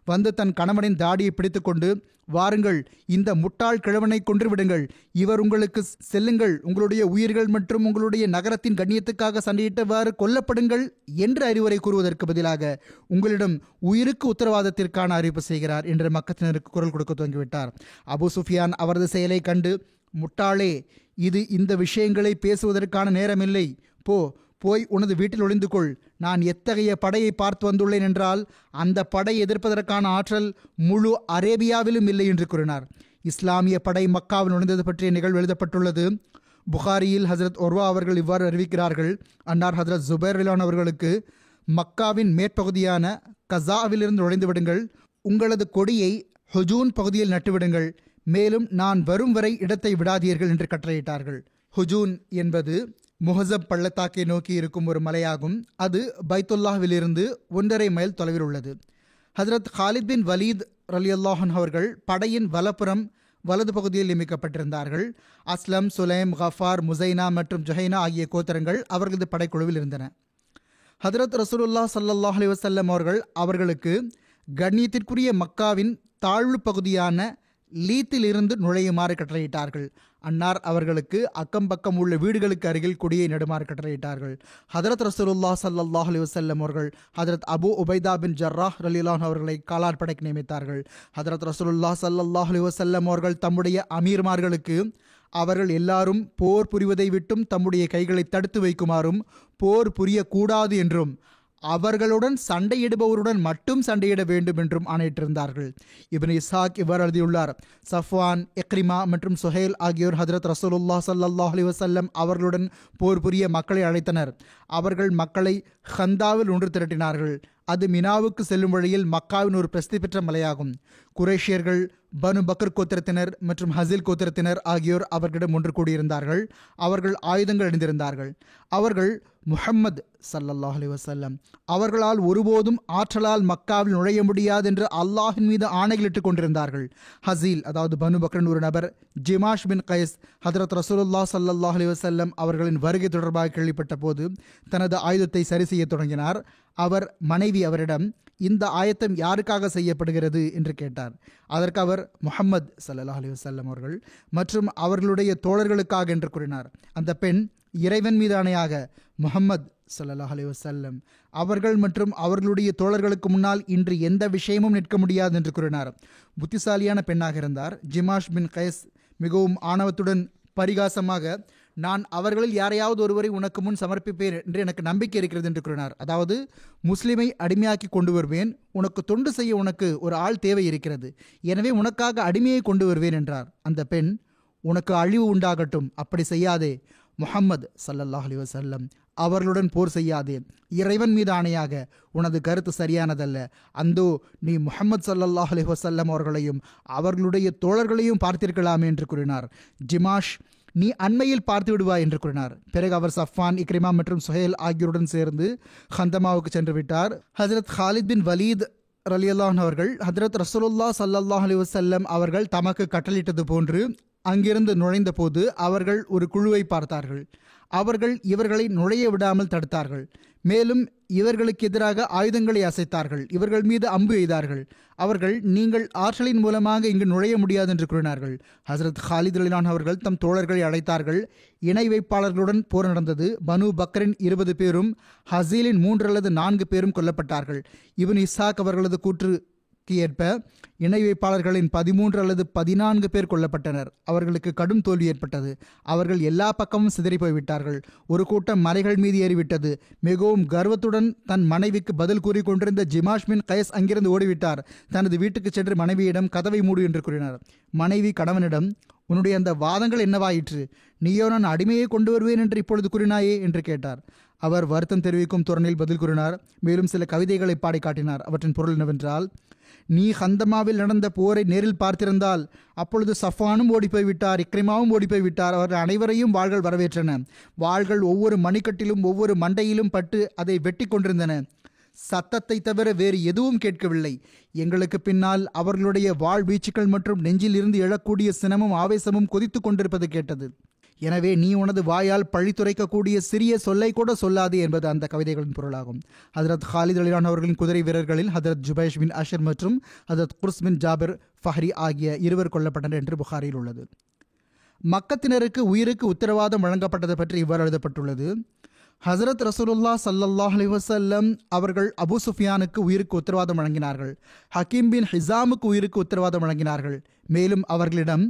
வந்து தன் கணவனின் தாடியை பிடித்து கொண்டு, வாருங்கள், இந்த முட்டாள் கிழவனை கொன்றுவிடுங்கள், இவர் உங்களுக்கு செல்லுங்கள், உங்களுடைய உயிர்கள் மற்றும் உங்களுடைய நகரத்தின் கண்ணியத்துக்காக சண்டையிட்டவாறு கொல்லப்படுங்கள் என்று அறிவுரை கூறுவதற்கு பதிலாக உங்களிடம் உயிருக்கு உத்தரவாதத்திற்கான அறிவிப்பு செய்கிறார் என்று மக்கத்தினருக்கு குரல் கொடுக்க துவங்கிவிட்டார். அபூ சுஃபியான் அவரது செயலை கண்டு, முட்டாளே, இது இந்த விஷயங்களை பேசுவதற்கான நேரமில்லை, போய் உனது வீட்டில் ஒளிந்து கொள். நான் எத்தகைய படையை பார்த்து வந்துள்ளேன் என்றால் அந்த படை எதிர்ப்பதற்கான ஆற்றல் முழு அரேபியாவிலும் இல்லை என்று கூறினார். இஸ்லாமிய படை மக்காவில் நுழைந்தது பற்றிய நிகழ்வு எழுதப்பட்டுள்ளது. புகாரியில் ஹசரத் ஒர்வா அவர்கள் இவ்வாறு அறிவிக்கிறார்கள், அன்னார் ஹசரத் ஜுபைர் ரலியல்லாஹு அவர்களுக்கு, மக்காவின் மேற்பகுதியான கஸாவிலிருந்து நுழைந்து விடுங்கள், உங்களது கொடியை ஹுஜூன் பகுதியில் நட்டுவிடுங்கள், மேலும் நான் வரும் வரை இடத்தை விடாதீர்கள் என்று கட்டளையிட்டார்கள். ஹுஜூன் என்பது முஹஸப் பள்ளத்தாக்கை நோக்கி இருக்கும் ஒரு மலையாகும். அது பைத்துல்லாஹ்விலிருந்து 1.5 மைல் தொலைவில் உள்ளது. ஹஜ்ரத் ஹாலித் பின் வலீத் ரலியல்லாஹு அன்ஹு அவர்கள் படையின் வலப்புறம் வலது பகுதியில் நியமிக்கப்பட்டிருந்தார்கள். அஸ்லம், சுலைம், கஃபார், முசைனா மற்றும் ஜுஹைனா ஆகிய கோத்திரங்கள் அவர்களது படைக்குழுவில் இருந்தன. ஹஜ்ரத் ரசூலுல்லாஹ் ஸல்லல்லாஹு அலைஹி வஸல்லம் அவர்கள் அவர்களுக்கு கண்ணியத்திற்குரிய மக்காவின் தாழ்வு பகுதியான லீத்தில் இருந்து நுழையுமாறு கட்டளையிட்டார்கள். அன்னார் அவர்களுக்கு அக்கம் பக்கம் உள்ள வீடுகளுக்கு அருகில் கொடியை நடுமாறு கட்டளையிட்டார்கள். ஹதரத் ரசூலுல்லாஹ் ஸல்லல்லாஹு அலைஹி வஸல்லம் அவர்கள் ஹதரத் அபு உபைதா பின் ஜர்ராஹ் ரலியல்லாஹு அன்ஹு அவர்களை காலாட்படைக்கு நியமித்தார்கள். ஹதரத் ரசூலுல்லாஹ் ஸல்லல்லாஹு அலைஹி வஸல்லம் அவர்கள் தம்முடைய அமீர்மார்களுக்கு அவர்கள் எல்லாரும் போர் புரிவதை விட்டும் தம்முடைய கைகளை தடுத்து வைக்குமாறும், போர் புரியக்கூடாது என்றும், அவர்களுடன் சண்டையிடுபவருடன் மட்டும் சண்டையிட வேண்டும் என்றும் ஆணையிட்டிருந்தார்கள். இப்னு இஸ்ஹாக் இவ்வாறு எழுதியுள்ளார், சஃப்வான், இக்ரிமா மற்றும் சுஹைல் ஆகியோர் ஹதரத் ரசூலுல்லாஹ் ஸல்லல்லாஹு அலைஹி வஸல்லம் அவர்களுடன் போர் புரிய மக்களை அழைத்தனர். அவர்கள் மக்களை ஹந்தாவில் ஒன்று திரட்டினார்கள். அது மினாவுக்கு செல்லும் வழியில் மக்காவின் ஒரு பிரசித்தி பெற்ற மலையாகும். குரேஷியர்கள், பனு பக்கர் கோத்திரத்தினர் மற்றும் ஹசில் கோத்திரத்தினர் ஆகியோர் அவர்களிடம் ஒன்று கூடியிருந்தார்கள். அவர்கள் ஆயுதங்கள் அணிந்திருந்தார்கள். அவர்கள் முஹம்மது ஸல்லல்லாஹு அலைஹி வஸல்லம் அவர்களால் ஒருபோதும் ஆற்றலால் மக்காவில் நுழைய முடியாது என்று அல்லாஹின் மீது ஆணைகளிட்டுக் கொண்டிருந்தார்கள். ஹசீல், அதாவது பனு பக்ரன் ஒரு நபர், ஜிமாஷ் பின் கைஸ் ஹதரத் ரசூலுல்லாஹ் ஸல்லல்லாஹு அலைஹி வஸல்லம் அவர்களின் வருகை தொடர்பாக கேள்விப்பட்ட போது தனது ஆயுதத்தை சரி செய்ய தொடங்கினார். அவர் மனைவி அவரிடம், இந்த ஆயத்தம் யாருக்காக செய்யப்படுகிறது என்று கேட்டார். அதற்கு அவர், முஹம்மது ஸல்லல்லாஹு அலைஹி வஸல்லம் அவர்கள் மற்றும் அவர்களுடைய தோழர்களுக்காக என்று கூறினார். அந்த பெண், இறைவன் மீது ஆணையாக, முஹம்மது ஸல்லல்லாஹு அலைஹி வஸல்லம் அவர்கள் மற்றும் அவர்களுடைய தோழர்களுக்கு முன்னால் இன்று எந்த விஷயமும் நிற்க முடியாது என்று கூறினார். புத்திசாலியான பெண்ணாக இருந்தார். ஜிமாஷ் பின் கைஸ் மிகவும் ஆணவத்துடன் பரிகாசமாக, நான் அவர்களில் யாரையாவது ஒருவரை உனக்கு முன் சமர்ப்பிப்பேன் என்று எனக்கு நம்பிக்கை இருக்கிறது என்று கூறினார். அதாவது, முஸ்லிமை அடிமையாக்கி கொண்டு வருவேன், உனக்கு தொண்டு செய்ய உனக்கு ஒரு ஆள் தேவை இருக்கிறது, எனவே உனக்காக அடிமையை கொண்டு வருவேன் என்றார். அந்த பெண், உனக்கு அழிவு உண்டாகட்டும், அப்படி செய்யாதே, முஹம்மது ஸல்லல்லாஹு அலைஹி வஸல்லம் அவர்களுடன் போர் செய்யாதே, இறைவன் மீது ஆணையாக உனது கருத்து சரியானதல்ல, அந்தோ நீ முஹம்மது ஸல்லல்லாஹு அலைஹி வஸல்லம் அவர்களையும் அவர்களுடைய தோழர்களையும் பார்த்திருக்கலாமே என்று கூறினார். ஜிமாஷ், நீ அண்மையில் பார்த்து விடுவாய் என்று கூறினார். பிறகு அவர் சஃப்வான், இக்ரிமா மற்றும் சுஹைல் ஆகியோருடன் சேர்ந்து ஹந்தமாவுக்கு சென்று விட்டார். ஹஜ்ரத் ஹாலித் பின் வலீத் ரலியல்லாஹு அன்ஹு அவர்கள் ஹஜ்ரத் ரசூலுல்லாஹ் ஸல்லல்லாஹு அலைஹி வஸல்லம் அவர்கள் தமக்கு கட்டளிட்டது போன்று அங்கிருந்து நுழைந்த போது அவர்கள் ஒரு குழுவை பார்த்தார்கள். அவர்கள் இவர்களை நுழைய விடாமல் தடுத்தார்கள். மேலும் இவர்களுக்கு எதிராக ஆயுதங்களை அசைத்தார்கள். இவர்கள் மீது அம்பு எய்தார்கள். அவர்கள், நீங்கள் ஆற்றலின் மூலமாக இங்கு நுழைய முடியாது என்று கூறினார்கள். ஹசரத் ஹாலித் ரலியல்லாஹு அவர்கள் தம் தோழர்களை அழைத்தார்கள். இணை வைப்பாளர்களுடன் போர் நடந்தது. பனு பக்கரின் 20 பேரும் ஹசீலின் 3 அல்லது 4 பேரும் கொல்லப்பட்டார்கள். இப்னு இஸ்ஹாக் அவர்களது கூற்றுக்கு ஏற்ப இணை வைப்பாளர்களின் 13 அல்லது 14 பேர் கொல்லப்பட்டனர். அவர்களுக்கு கடும் தோல்வி ஏற்பட்டது. அவர்கள் எல்லா பக்கமும் சிதறி போய்விட்டார்கள். ஒரு கூட்டம் மலைகள் மீது ஏறிவிட்டது. மிகவும் கர்வத்துடன் தன் மனைவிக்கு பதில் கூறி கொண்டிருந்த ஜிமாஷ் பின் கைஸ் அங்கிருந்து ஓடிவிட்டார். தனது வீட்டுக்கு சென்று மனைவியிடம் கதவை மூடு என்று கூறினார். மனைவி கணவனிடம், உன்னுடைய அந்த வாதங்கள் என்னவாயிற்று? நீயோ நான் அடிமையை கொண்டு வருவேன் என்று இப்பொழுது கூறினாயே என்று கேட்டார். அவர் வருத்தம் தெரிவிக்கும் தோரணில் பதில் கூறினார். மேலும் சில கவிதைகளை பாடி காட்டினார். அவற்றின் பொருள் என்னவென்றால், நீ ஹந்தமாவில் நடந்த போரை நேரில் பார்த்திருந்தால் அப்பொழுது சஃபானும் ஓடிப்போய்விட்டார், இக்ரிமாவும் ஓடிப்போய்விட்டார். அவர்கள் அனைவரையும் வாள்கள் வரவேற்றன. வாள்கள் ஒவ்வொரு மணிக்கட்டிலும் ஒவ்வொரு மண்டையிலும் பட்டு அதை வெட்டி கொண்டிருந்தன. சத்தத்தை தவிர வேறு எதுவும் கேட்கவில்லை. எங்களுக்கு பின்னால் அவர்களுடைய வாள் வீச்சுக்கள் மற்றும் நெஞ்சில் இருந்து எழக்கூடிய சினமும் ஆவேசமும் கொதித்து கொண்டிருப்பது கேட்டது. எனவே நீ உனது வாயால் பழித்துரைக்கக்கூடிய சிறிய சொல்லை கூட சொல்லாது என்பது அந்த கவிதைகளின் பொருளாகும். ஹதரத் ஹாலித் ரலியல்லாஹு அவர்களின் குதிரை வீரர்களில் ஹதரத் ஜுபைஷ் பின் அஷர் மற்றும் ஹதரத் குர்ஸ் பின் ஜாபிர் ஃபஹ்ரி ஆகிய 2 கொல்லப்பட்டனர் என்று புகாரில் உள்ளது. மக்கத்தினருக்கு உயிருக்கு உத்தரவாதம் வழங்கப்பட்டது பற்றி இவ்வாறு எழுதப்பட்டுள்ளது. ஹசரத் ரசூலுல்லாஹ் ஸல்லல்லாஹு அலைஹி வஸல்லம் அவர்கள் அபு சுஃபியானுக்கு உயிருக்கு உத்தரவாதம் வழங்கினார்கள். ஹக்கீம் பின் ஹிசாமுக்கு உயிருக்கு உத்தரவாதம் வழங்கினார்கள். மேலும் அவர்களிடம்,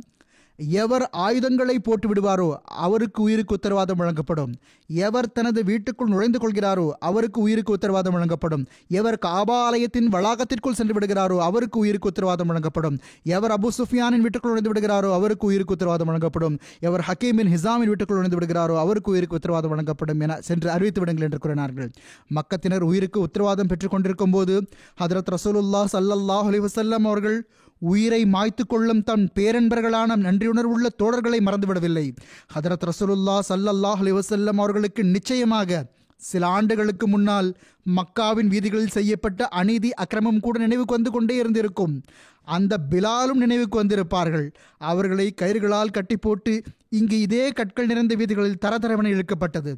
எவர் ஆயுதங்களை போட்டு விடுவாரோ அவருக்கு உயிருக்கு உத்தரவாதம் வழங்கப்படும். எவர் தனது வீட்டுக்குள் நுழைந்து கொள்கிறாரோ அவருக்கு உயிருக்கு உத்தரவாதம் வழங்கப்படும். எவர் காபா ஆலயத்தின் வளாகத்திற்குள் சென்று விடுகிறாரோ அவருக்கு உயிருக்கு உத்தரவாதம் வழங்கப்படும். எவர் அபு சுஃபியானின் வீட்டுக்குள் நுழைந்து விடுகிறாரோ அவருக்கு உயிருக்கு உத்தரவாதம் வழங்கப்படும். எவர் ஹக்கீம் பின் ஹிசாமின் வீட்டுக்குள் நுழைந்து விடுகிறாரோ அவருக்கு உயிருக்கு உத்தரவாதம் வழங்கப்படும் என சென்று அறிவித்து விடுங்கள் என்று கூறினார்கள். மக்கத்தினர் உயிருக்கு உத்தரவாதம் பெற்றுக் கொண்டிருக்கும் போது ஹதரத் ரசூலுல்லாஹ் ஸல்லல்லாஹு அலைஹி வஸல்லம் அவர்கள் உயிரை மாய்த்து கொள்ளும் தன் பேரன்பர்களான நன்றியுணர்வுள்ள தோழர்களை மறந்துவிடவில்லை. ஹதரத் ரசூலுல்லாஹ் ஸல்லல்லாஹு அலைஹி வஸல்லம் அவர்களுக்கு நிச்சயமாக சில ஆண்டுகளுக்கு முன்னால் மக்காவின் வீதிகளில் செய்யப்பட்ட அநீதி அக்கிரமம் கூட நினைவுக்கு வந்து கொண்டே இருந்திருக்கும். அந்த பிலாலும் நினைவுக்கு வந்திருப்பார்கள். அவர்களை கயிறுகளால் கட்டி போட்டு இங்கு இதே கற்கள் நிறைந்த வீதிகளில் தரதரவென இழுக்கப்பட்டது.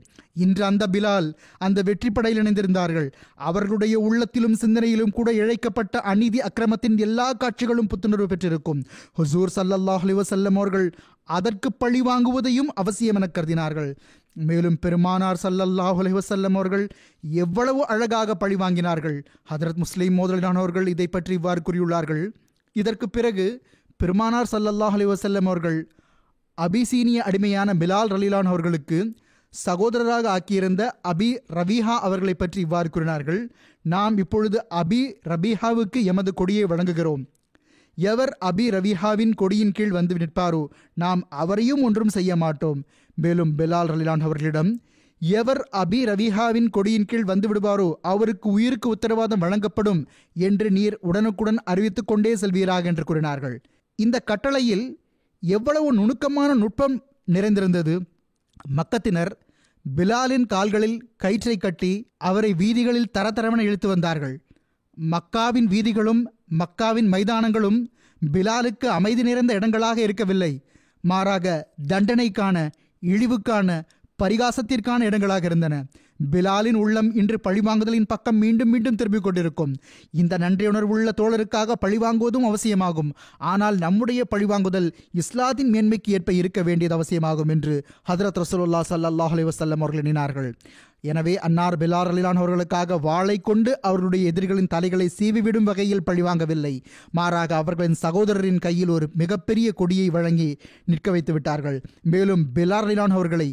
இன்று அந்த பிலால் அந்த வெற்றி படையில் இணைந்திருந்தார்கள். அவர்களுடைய உள்ளத்திலும் சிந்தனையிலும் கூட இழைக்கப்பட்ட அநீதி அக்கிரமத்தின் எல்லா காட்சிகளும் புத்துணர்வு பெற்றிருக்கும். ஹுசூர் ஸல்லல்லாஹு அலைஹி வஸல்லம் அவர்கள் அதற்கு பழி வாங்குவதையும் அவசியம் என கருதினார்கள். மேலும் பெருமானார் ஸல்லல்லாஹு அலைஹி வஸல்லம் அவர்கள் எவ்வளவு அழகாக பழி வாங்கினார்கள். ஹதரத் முஸ்லிம் மோதலானவர்கள் இதை பற்றி இவ்வாறு கூறியுள்ளார்கள். இதற்கு பிறகு பெருமானார் ஸல்லல்லாஹு அலைஹி வஸல்லம் அவர்கள் அபிசீனிய அடிமையான பிலால் ரலியல்லாஹு அவர்களுக்கு சகோதரராக ஆக்கியிருந்த அபி ரபீஹா அவர்களை பற்றி இவ்வாறு கூறினார்கள். நாம் இப்பொழுது அபி ரபீஹாவுக்கு எமது கொடியை வழங்குகிறோம். எவர் அபி ரபீஹாவின் கொடியின் கீழ் வந்து நிற்பாரோ நாம் அவரையும் ஒன்றும் செய்ய மாட்டோம். மேலும் பிலால் ரலியல்லாஹு அவர்களிடம், எவர் அபி ரபீஹாவின் கொடியின் கீழ் வந்து விடுவாரோ அவருக்கு உயிருக்கு உத்தரவாதம் வழங்கப்படும் என்று நீர் உடனுக்குடன் அறிவித்துக் கொண்டே செல்வீராக என்று கூறினார்கள். இந்த கட்டளையில் எவ்வளவு நுணுக்கமான நுட்பம் நிறைந்திருந்தது. மக்கத்தினர் பிலாலின் கால்களில் கயிற்றை கட்டி அவரை வீதிகளில் தரதரவென இழுத்து வந்தார்கள். மக்காவின் வீதிகளும் மக்காவின் மைதானங்களும் பிலாலுக்கு அமைதி நிறைந்த இடங்களாக இருக்கவில்லை. மாறாக தண்டனைக்கான, இழிவுக்கான, பரிகாசத்திற்கான இடங்களாக இருந்தன. பிலாலின் உள்ளம் இன்று பழிவாங்குதலின் பக்கம் மீண்டும் மீண்டும் திரும்பிக் கொண்டிருக்கும். இந்த நன்றியுணர்வுள்ள தோழருக்காக பழிவாங்குவதும் அவசியமாகும். ஆனால் நம்முடைய பழிவாங்குதல் இஸ்லாத்தின் மேன்மைக்கு ஏற்ப இருக்க வேண்டியது அவசியமாகும் என்று ஹதரத் ரசூலுல்லாஹ் ஸல்லல்லாஹு அலைஹி வஸல்லம் அவர்கள் எண்ணினார்கள். எனவே அன்னார் பிலால் ரலியல்லாஹு அவர்களுக்காக வாளை கொண்டு அவர்களுடைய எதிரிகளின் தலைகளை சீவிவிடும் வகையில் பழிவாங்கவில்லை. மாறாக அவர்களின் சகோதரரின் கையில் ஒரு மிகப்பெரிய கொடியை வழங்கி நிற்க வைத்து விட்டார்கள். மேலும் பிலால் ரலியல்லாஹு அவர்களை,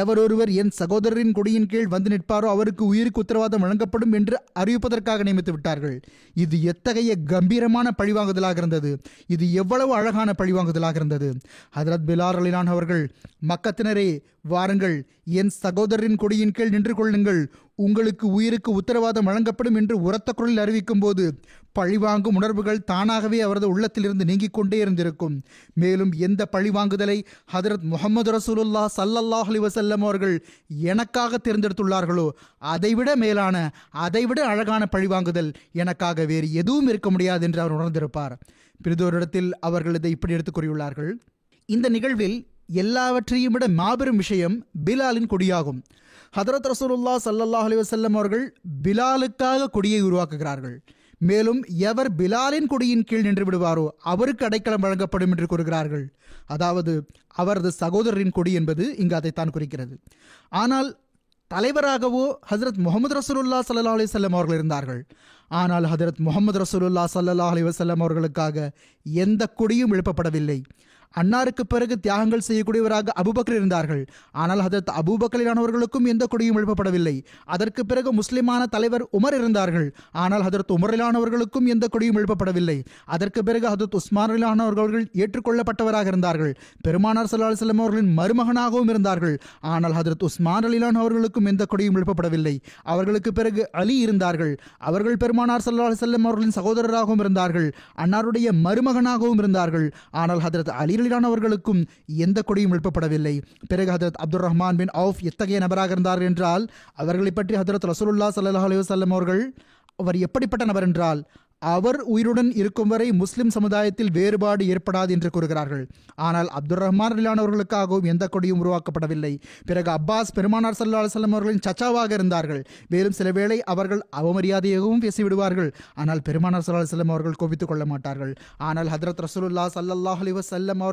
எவரொருவர் என் சகோதரரின் கொடியின் கீழ் வந்து நிற்பாரோ அவருக்கு உயிருக்கு உத்தரவாதம் வழங்கப்படும் என்று அறிவிப்பதற்காக நியமித்து விட்டார்கள். இது எத்தகைய கம்பீரமான பழிவாங்குதலாக இருந்தது! இது எவ்வளவு அழகான பழிவாங்குதலாக இருந்தது! ஹதரத் பிலால் ரலியல்லாஹு அவர்கள், மக்கத்தினரே வாருங்கள், என் சகோதரரின் கொடியின் கீழ் நின்று கொள்ளுங்கள், உங்களுக்கு உயிருக்கு உத்தரவாதம் வழங்கப்படும் என்று உரத்த குரலில் அறிவிக்கும் போது பழிவாங்கும் உணர்வுகள் தானாகவே அவரது உள்ளத்திலிருந்து நீங்கிக் கொண்டே இருந்திருக்கும். மேலும் எந்த பழிவாங்குதலை ஹதரத் முஹம்மது ரசூலுல்லாஹ் ஸல்லல்லாஹு அலைஹி வஸல்லம் அவர்கள் எனக்காக தேர்ந்தெடுத்துள்ளார்களோ அதைவிட மேலான, அதைவிட அழகான பழிவாங்குதல் எனக்காக வேறு எதுவும் இருக்க முடியாது என்று அவர் உணர்ந்திருப்பார். பிறிதோரிடத்தில் அவர்கள் இதை இப்படி எடுத்துக் கூறியுள்ளார்கள். இந்த நிகழ்வில் எல்லாவற்றையும் விட மாபெரும் விஷயம் பிலாலின் கொடியாகும். ஹதரத் ரசூலுல்லாஹ் ஸல்லல்லாஹு அலைஹி வஸல்லம் அவர்கள் பிலாலுக்காக கொடியை உருவாக்குகிறார்கள். மேலும் எவர் பிலாலின் கொடியின் கீழ் நின்று விடுவாரோ அவருக்கு அடைக்கலம் வழங்கப்படும் என்று கூறுகிறார்கள். அதாவது அவரது சகோதரரின் கொடி என்பது இங்கு அதைத்தான் குறிக்கிறது. ஆனால் தலைவராகவோ ஹஜரத் முகமது ரசூலுல்லாஹ் ஸல்லல்லாஹு அலைஹி வஸல்லம் அவர்கள் இருந்தார்கள். ஆனால் ஹஜரத் முகமது ரசூலுல்லாஹ் ஸல்லல்லாஹு அலைஹி வஸல்லம் அவர்களுக்காக எந்த கொடியும் எழுப்பப்படவில்லை. அன்னாருக்கு பிறகு தியாகங்கள் செய்யக்கூடியவராக அபூபக்கர் இருந்தார்கள். ஆனால் ஹதரத் அபூபக்கரிலானவர்களுக்கும் எந்த கொடியும் எழுப்பப்படவில்லை. அதற்கு பிறகு முஸ்லிமான தலைவர் உமர் இருந்தார்கள். ஆனால் ஹதரத் உமரிலானவர்களுக்கும் எந்த கொடியும் எழுப்பப்படவில்லை. அதற்கு பிறகு ஹதரத் உஸ்மானிலானவர்கள் ஏற்றுக்கொள்ளப்பட்டவராக இருந்தார்கள். பெருமானார் ஸல்லல்லாஹு அலைஹி வஸல்லம் அவர்களின் மருமகனாகவும் இருந்தார்கள். ஆனால் ஹதரத் உஸ்மான் அவர்களுக்கும் எந்த கொடியும் எழுப்பப்படவில்லை. அவர்களுக்கு பிறகு அலி இருந்தார்கள். அவர்கள் பெருமானார் ஸல்லல்லாஹு அலைஹி வஸல்லம் அவர்களின் சகோதரராகவும் இருந்தார்கள். அன்னாருடைய மருமகனாகவும் இருந்தார்கள். ஆனால் ஹதரத் அலி அவர்களுக்கும் எந்த கொடியும் எழுப்பப்படவில்லை. பிறகு ஹதரத் அப்துர் ரஹ்மான் பின் அவுஃப் எத்தகைய நபராக இருந்தார் என்றால் அவர்களை பற்றி ஹதரத் ரசூலுல்லாஹ் ஸல்லல்லாஹு அலைஹி வஸல்லம் அவர் எப்படிப்பட்ட நபர் என்றால் அவர் உயிருடன் இருக்கும் வரை முஸ்லிம் சமுதாயத்தில் வேறுபாடு ஏற்படாது என்று கூறுகிறார்கள். ஆனால் அப்துர் ரஹ்மான் அவர்களுக்காகவும் எந்த கொடியும் உருவாக்கப்படவில்லை. பிறகு அப்பாஸ் பெருமானார் ஸல்லல்லாஹு அலைஹி வஸல்லம் அவர்களின் சச்சாவாக இருந்தார்கள். மேலும் சில வேளை அவர்கள் அவமரியாதையாகவும் பேசிவிடுவார்கள். ஆனால் பெருமானார் ஸல்லல்லாஹு அலைஹி வஸல்லம் அவர்கள் கோபித்துக் கொள்ள மாட்டார்கள். ஆனால் ஹதரத் ரசூலுல்லாஹ் ஸல்லல்லாஹு அலைஹி வஸல்லம்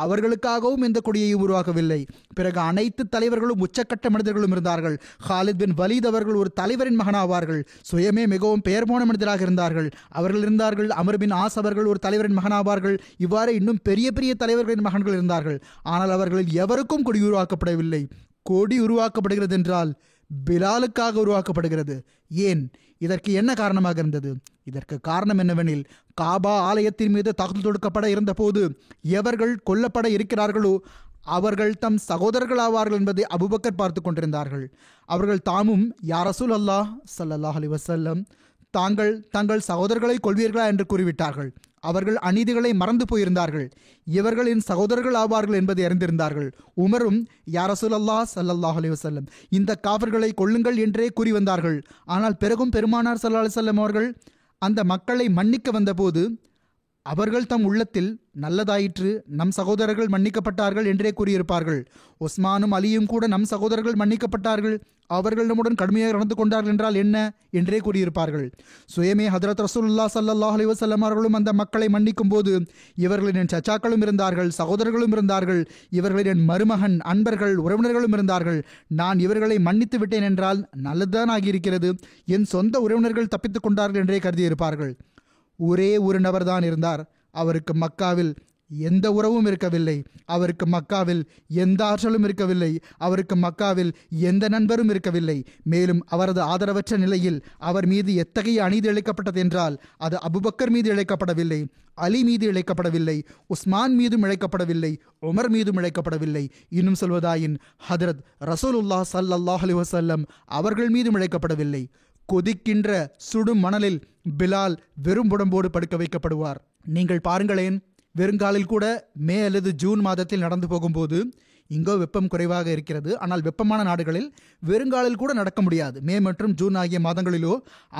அவர்களுக்காகவும் எந்த கொடியையும் உருவாக்கவில்லை. பிறகு அனைத்து தலைவர்களும் உச்சக்கட்ட மனிதர்களும் இருந்தார்கள். ஹாலித் பின் வலீத் அவர்கள் ஒரு தலைவரின் மகனாவார்கள். சுயமே மிகவும் பெயர் போன மனிதராக இருந்தார்கள். அவர்கள் இருந்தார்கள். அமர் பின் ஆஸ் அவர்கள் ஒரு தலைவரின் மகனாவார்கள். இவ்வாறு இன்னும் பெரிய பெரிய தலைவர்களின் மகன்கள் இருந்தார்கள். ஆனால் அவர்களில் எவருக்கும் கொடி உருவாக்கப்படவில்லை. கொடி உருவாக்கப்படுகிறது என்றால் பிலாலுக்காக உருவாக்கப்படுகிறது. ஏன்? இதற்கு என்ன காரணமாக இருந்தது? இதற்கு காரணம் என்னவெனில் காபா ஆலயத்தின் மீது தாக்குதல் தொடுக்கப்பட இருந்த போது எவர்கள் கொல்லப்பட இருக்கிறார்களோ அவர்கள் தம் சகோதரர்கள் ஆவார்கள் என்பதை அபூபக்கர் பார்த்து கொண்டிருந்தார்கள். அவர்கள் தாமும் யா ரசூலல்லாஹ் ஸல்லல்லாஹு அலைஹி வஸல்லம் தங்கள் சகோதரர்களை கொள்வீர்களா என்று கூறிவிட்டார்கள். அவர்கள் அநீதிகளை மறந்து போயிருந்தார்கள். இவர்களின் சகோதரர்கள் ஆவார்கள் என்பதை அறிந்திருந்தார்கள். உமரும் யா ரசூலல்லாஹ் ஸல்லல்லாஹு அலைஹி வஸல்லம் இந்த காஃபிர்களை கொல்லுங்கள் என்றே கூறி வந்தார்கள். ஆனால் பிறகும் பெருமானார் ஸல்லல்லாஹு அலைஹி வஸல்லம் அவர்கள் அந்த மக்களை மன்னிக்க வந்தபோது அவர்கள் தம் உள்ளத்தில் நல்லதாயிற்று, நம் சகோதரர்கள் மன்னிக்கப்பட்டார்கள் என்றே கூறியிருப்பார்கள். உஸ்மானும் அலியும் கூட நம் சகோதரர்கள் மன்னிக்கப்பட்டார்கள், அவர்கள் நம்முடன் கடுமையாக நடந்து கொண்டார்கள் என்றால் என்ன என்றே கூறியிருப்பார்கள். சுயமே ஹதரத் ரசூலுல்லாஹ் ஸல்லல்லாஹு அலைஹி வஸல்லம் அவர்களும் அந்த மக்களை மன்னிக்கும் போது இவர்களின் சச்சாக்களும் இருந்தார்கள், சகோதரர்களும் இருந்தார்கள், இவர்களின் மருமகன், அன்பர்கள், உறவினர்களும் இருந்தார்கள். நான் இவர்களை மன்னித்து விட்டேன் என்றால் நல்லதுதான் ஆகியிருக்கிறது, என் சொந்த உறவினர்கள் தப்பித்துக் கொண்டார்கள் என்றே கருதியிருப்பார்கள். ஒரே ஒரு நபர் தான் இருந்தார். அவருக்கு மக்காவில் எந்த உறவும் இருக்கவில்லை. அவருக்கு மக்காவில் எந்த ஆற்றலும் இருக்கவில்லை. அவருக்கு மக்காவில் எந்த நண்பரும் இருக்கவில்லை. மேலும் அவரது ஆதரவற்ற நிலையில் அவர் மீது எத்தகைய அநீதி இழைக்கப்பட்டது என்றால் அது அபூபக்கர் மீது இழைக்கப்படவில்லை, அலி மீது இழைக்கப்படவில்லை, உஸ்மான் மீதும் இழைக்கப்படவில்லை, உமர் மீதும் இழைக்கப்படவில்லை. இன்னும் சொல்வதாயின் ஹதரத் ரசூலுல்லாஹ் ஸல்லல்லாஹு அலைஹி வஸல்லம் அவர்கள் மீதும் இழைக்கப்படவில்லை. கொதிக்கின்ற சுடும் மணலில் பிலால் வெறும் உடம்போடு படுக்க வைக்கப்படுவார். நீங்கள் பாருங்களேன், வெறுங்காலில் கூட மே அல்லது ஜூன் மாதத்தில் நடந்து போகும்போது இங்கோ வெப்பம் குறைவாக இருக்கிறது. ஆனால் வெப்பமான நாடுகளில் வெறுங்காலில் கூட நடக்க முடியாது. மே மற்றும் ஜூன் ஆகிய மாதங்களிலோ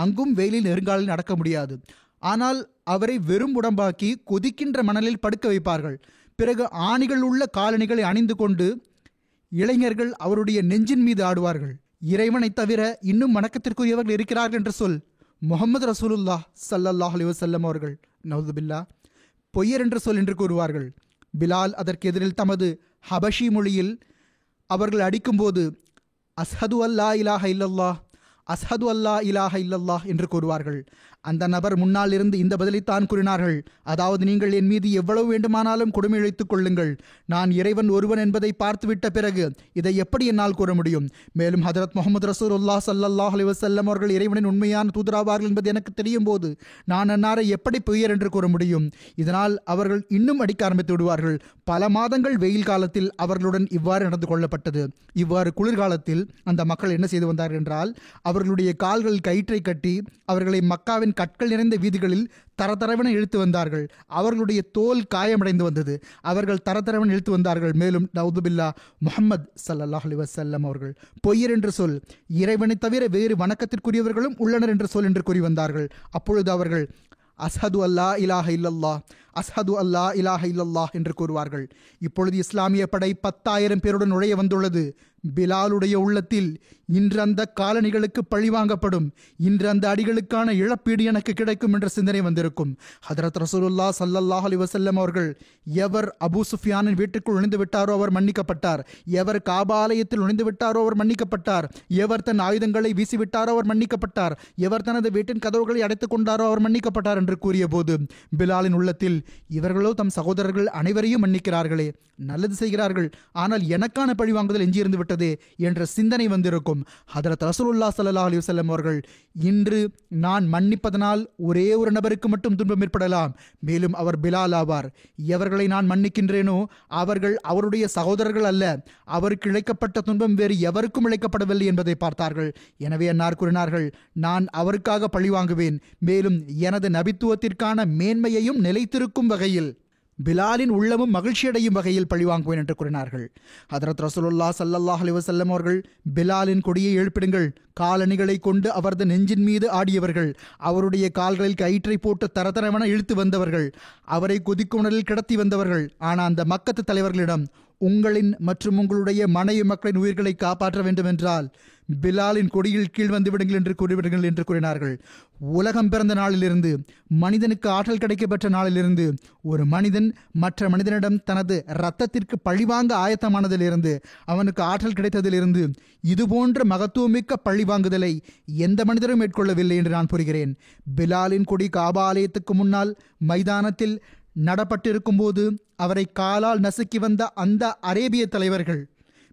அங்கும் வெயிலில் நெருங்காலில் நடக்க முடியாது. ஆனால் அவரை வெறும் உடம்பாக்கி கொதிக்கின்ற மணலில் படுக்க வைப்பார்கள். பிறகு ஆணிகள் உள்ள காலணிகளை அணிந்து கொண்டு இளைஞர்கள் அவருடைய நெஞ்சின் மீது ஆடுவார்கள். இறைவனை தவிர இன்னும் வணக்கத்திற்குரியவர்கள் இருக்கிறார்கள் என்று சொல். முஹம்மது ரசூலுல்லாஹ் ஸல்லல்லாஹு அலைஹி வஸல்லம் அவர்கள் நவுதுபில்லா பொய்யர் என்று சொல் என்று கூறுவார்கள். பிலால் அதற்கு எதிரில் தமது ஹபஷி மொழியில் அவர்கள் அடிக்கும்போது அஸ்ஹது அல்லா இலாஹ இல்லல்லாஹ், அஸ்ஹது அல்லா இலாஹ இல்லல்லாஹ் என்று கூறுவார்கள். அந்த நபர் முன்னால் இருந்து இந்த பதிலைத்தான் கூறினார்கள், அதாவது நீங்கள் என் மீது எவ்வளவு வேண்டுமானாலும் கொடுமை இழைத்துக் கொள்ளுங்கள், நான் இறைவன் ஒருவன் என்பதை பார்த்துவிட்ட பிறகு இதை எப்படி என்னால் கூற முடியும்? மேலும் ஹதரத் முஹம்மது ரசூலுல்லாஹ் ஸல்லல்லாஹு அலைஹி வஸல்லம் அவர்கள் இறைவனின் உண்மையான தூதராவார்கள் என்பது எனக்கு தெரியும் போது நான் அன்னாரை எப்படி பொய்யர் என்று கூற முடியும்? இதனால் அவர்கள் இன்னும் அடிக்க ஆரம்பித்து விடுவார்கள். பல மாதங்கள் வெயில் காலத்தில் அவர்களுடன் இவ்வாறு நடந்து கொள்ளப்பட்டது. இவ்வாறு குளிர்காலத்தில் அந்த மக்கள் என்ன செய்து வந்தார்கள் என்றால் அவர்களுடைய கால்கள் கயிற்றை கட்டி அவர்களை மக்காவின் கற்கள் நிறைந்த வீதிகளில் தரதரவென இழுத்து வந்தார்கள். அவர்களுடைய தோல் காயமடைந்து வந்தது. அவர்கள் தரதரவென இழுத்து வந்தார்கள். மேலும் நவுதுபில்லா முஹம்மது ஸல்லல்லாஹு அலைஹி வஸல்லம் அவர்கள் பொய்யர் என்று சொல், இறைவனை தவிர வேறு வணக்கத்திற்குரியவர்களும் உள்ளனர் என்று சொல் என்று கூறி வந்தார்கள். அப்பொழுது அவர்கள் அஸ்ஹது அல்லா இலாஹ இல்லல்லாஹ், அஸ்ஹது அல்லா இலாஹ இல்லல்லாஹ் என்று கூறுவார்கள். இப்பொழுது இஸ்லாமிய படை 10,000 பேருடன் நுழைய வந்துள்ளது. பிலாலுடைய உள்ளத்தில் இன்று அந்த காலணிகளுக்கு பழிவாங்கப்படும், இன்று அந்த அடிகளுக்கான இழப்பீடு எனக்கு கிடைக்கும் என்ற சிந்தனை வந்திருக்கும். ஹதரத் ரசூலுல்லாஹ் ஸல்லல்லாஹு அலைஹி வஸல்லம் அவர்கள், எவர் அபூ சுஃபியானின் வீட்டுக்குள் நுழைந்து விட்டாரோ அவர் மன்னிக்கப்பட்டார், எவர் காபா ஆலயத்தில் நுழைந்து விட்டாரோ அவர் மன்னிக்கப்பட்டார், எவர் தன் ஆயுதங்களை வீசிவிட்டாரோ அவர் மன்னிக்கப்பட்டார், எவர் தனது வீட்டின் கதவுகளை அடைத்துக் கொண்டாரோ அவர் மன்னிக்கப்பட்டார் என்று கூறிய போது பிலாலின் உள்ளத்தில், இவர்களோ தம் சகோதரர்கள் அனைவரையும் மன்னிக்கிறார்களே, நல்லது செய்கிறார்கள், ஆனால் எனக்கான பழிவாங்குதல் எஞ்சியிருந்து விட்டதே என்ற சிந்தனை வந்திருக்கும். ஹதரத் ரசூலுல்லாஹ் ஸல்லல்லாஹு அலைஹி வஸல்லம் அவர்கள், இன்று நான் மன்னிப்பதனால் ஒரே ஒரு நபருக்கு மட்டும் துன்பம் ஏற்படலாம், மேலும் அவர் பிலால் ஆவார். எவர்களை நான் மன்னிக்கின்றேனோ அவர்கள் அவருடைய சகோதரர்கள் அல்ல, அவருக்கு இழைக்கப்பட்ட துன்பம் வேறு எவருக்கும் இழைக்கப்படவில்லை என்பதை பார்த்தார்கள். எனவே அன்னார் கூறினார்கள், நான் அவருக்காக பழிவாங்குவேன், மேலும் எனது நபித்துவத்திற்கான மேன்மையையும் நிலைத்திருக்கும் வகையில் பிலாலின் உள்ளமும் மகிழ்ச்சியடையும் வகையில் பழிவாங்குவேன் என்று கூறினார்கள். ஹதரத் ரசூலுல்லாஹ் ஸல்லல்லாஹு அலைஹி வஸல்லம் அவர்கள், பிலாலின் கொடியை எழுப்பிடுங்கள், காலணிகளை கொண்டு அவரது நெஞ்சின் மீது ஆடியவர்கள், அவருடைய கால்களில் கயிற்றை போட்டு தரதரவென இழுத்து வந்தவர்கள், அவரை கொதிக்குணரில் கிடத்தி வந்தவர்கள். ஆனால் அந்த மக்கத்து தலைவர்களிடம், உங்களின் மற்றும் உங்களுடைய மனைவி மக்களின் உயிர்களை காப்பாற்ற வேண்டும் என்றால் பிலாலின் கொடியில் கீழ் வந்து விடுங்கள் என்று கூறிவிடுங்கள் என்று கூறினார்கள். உலகம் பிறந்த நாளிலிருந்து, மனிதனுக்கு ஆற்றல் கிடைக்கப்பெற்ற நாளிலிருந்து, ஒரு மனிதன் மற்ற மனிதனிடம் தனது இரத்தத்திற்கு பழிவாங்க ஆயத்தமானதிலிருந்து, அவனுக்கு ஆற்றல் கிடைத்ததிலிருந்து, இதுபோன்ற மகத்துவமிக்க பழிவாங்குதலை எந்த மனிதரும் மேற்கொள்ளவில்லை என்று நான் கூறுகிறேன். பிலாலின் கொடி காபா ஆலயத்துக்கு முன்னால் மைதானத்தில் நடப்பட்டிருக்கும் போது அவரை காலால் நசுக்கி வந்த அந்த அரேபிய தலைவர்கள்,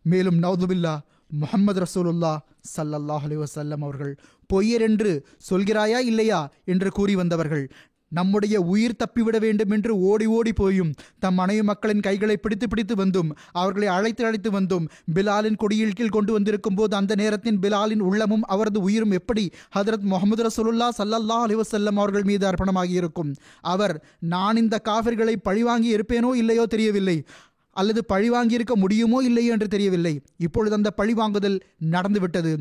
மேலும் நௌதுபில்லா முஹம்மது ரசூலுல்லாஹ் ஸல்லல்லாஹு அலைஹி வஸல்லம் அவர்கள் பொய்யர் என்று சொல்கிறாயா இல்லையா என்று கூறி வந்தவர்கள், நம்முடைய உயிர் தப்பிவிட வேண்டும் என்று ஓடி ஓடி போயும், தம் மனைவி மக்களின் கைகளை பிடித்து வந்தும், அவர்களை அழைத்து வந்தும் பிலாலின் கொடியில் கீழ் கொண்டு வந்திருக்கும் போது அந்த நேரத்தின் பிலாலின் உள்ளமும் அவரது உயிரும் எப்படி ஹதரத் முஹம்மது ரசூலுல்லாஹ் ஸல்லல்லாஹு அலைஹி வஸல்லம் அவர்கள் மீது அர்ப்பணமாகி இருக்கும். அவர், நான் இந்த காஃபிர்களை பழிவாங்கி இருப்பேனோ இல்லையோ தெரியவில்லை, அல்லது பழிவாங்கியிருக்க முடியுமோ இல்லையோ என்று தெரியவில்லை. இப்பொழுது அந்த பழிவாங்குதல் நடந்துவிட்டது.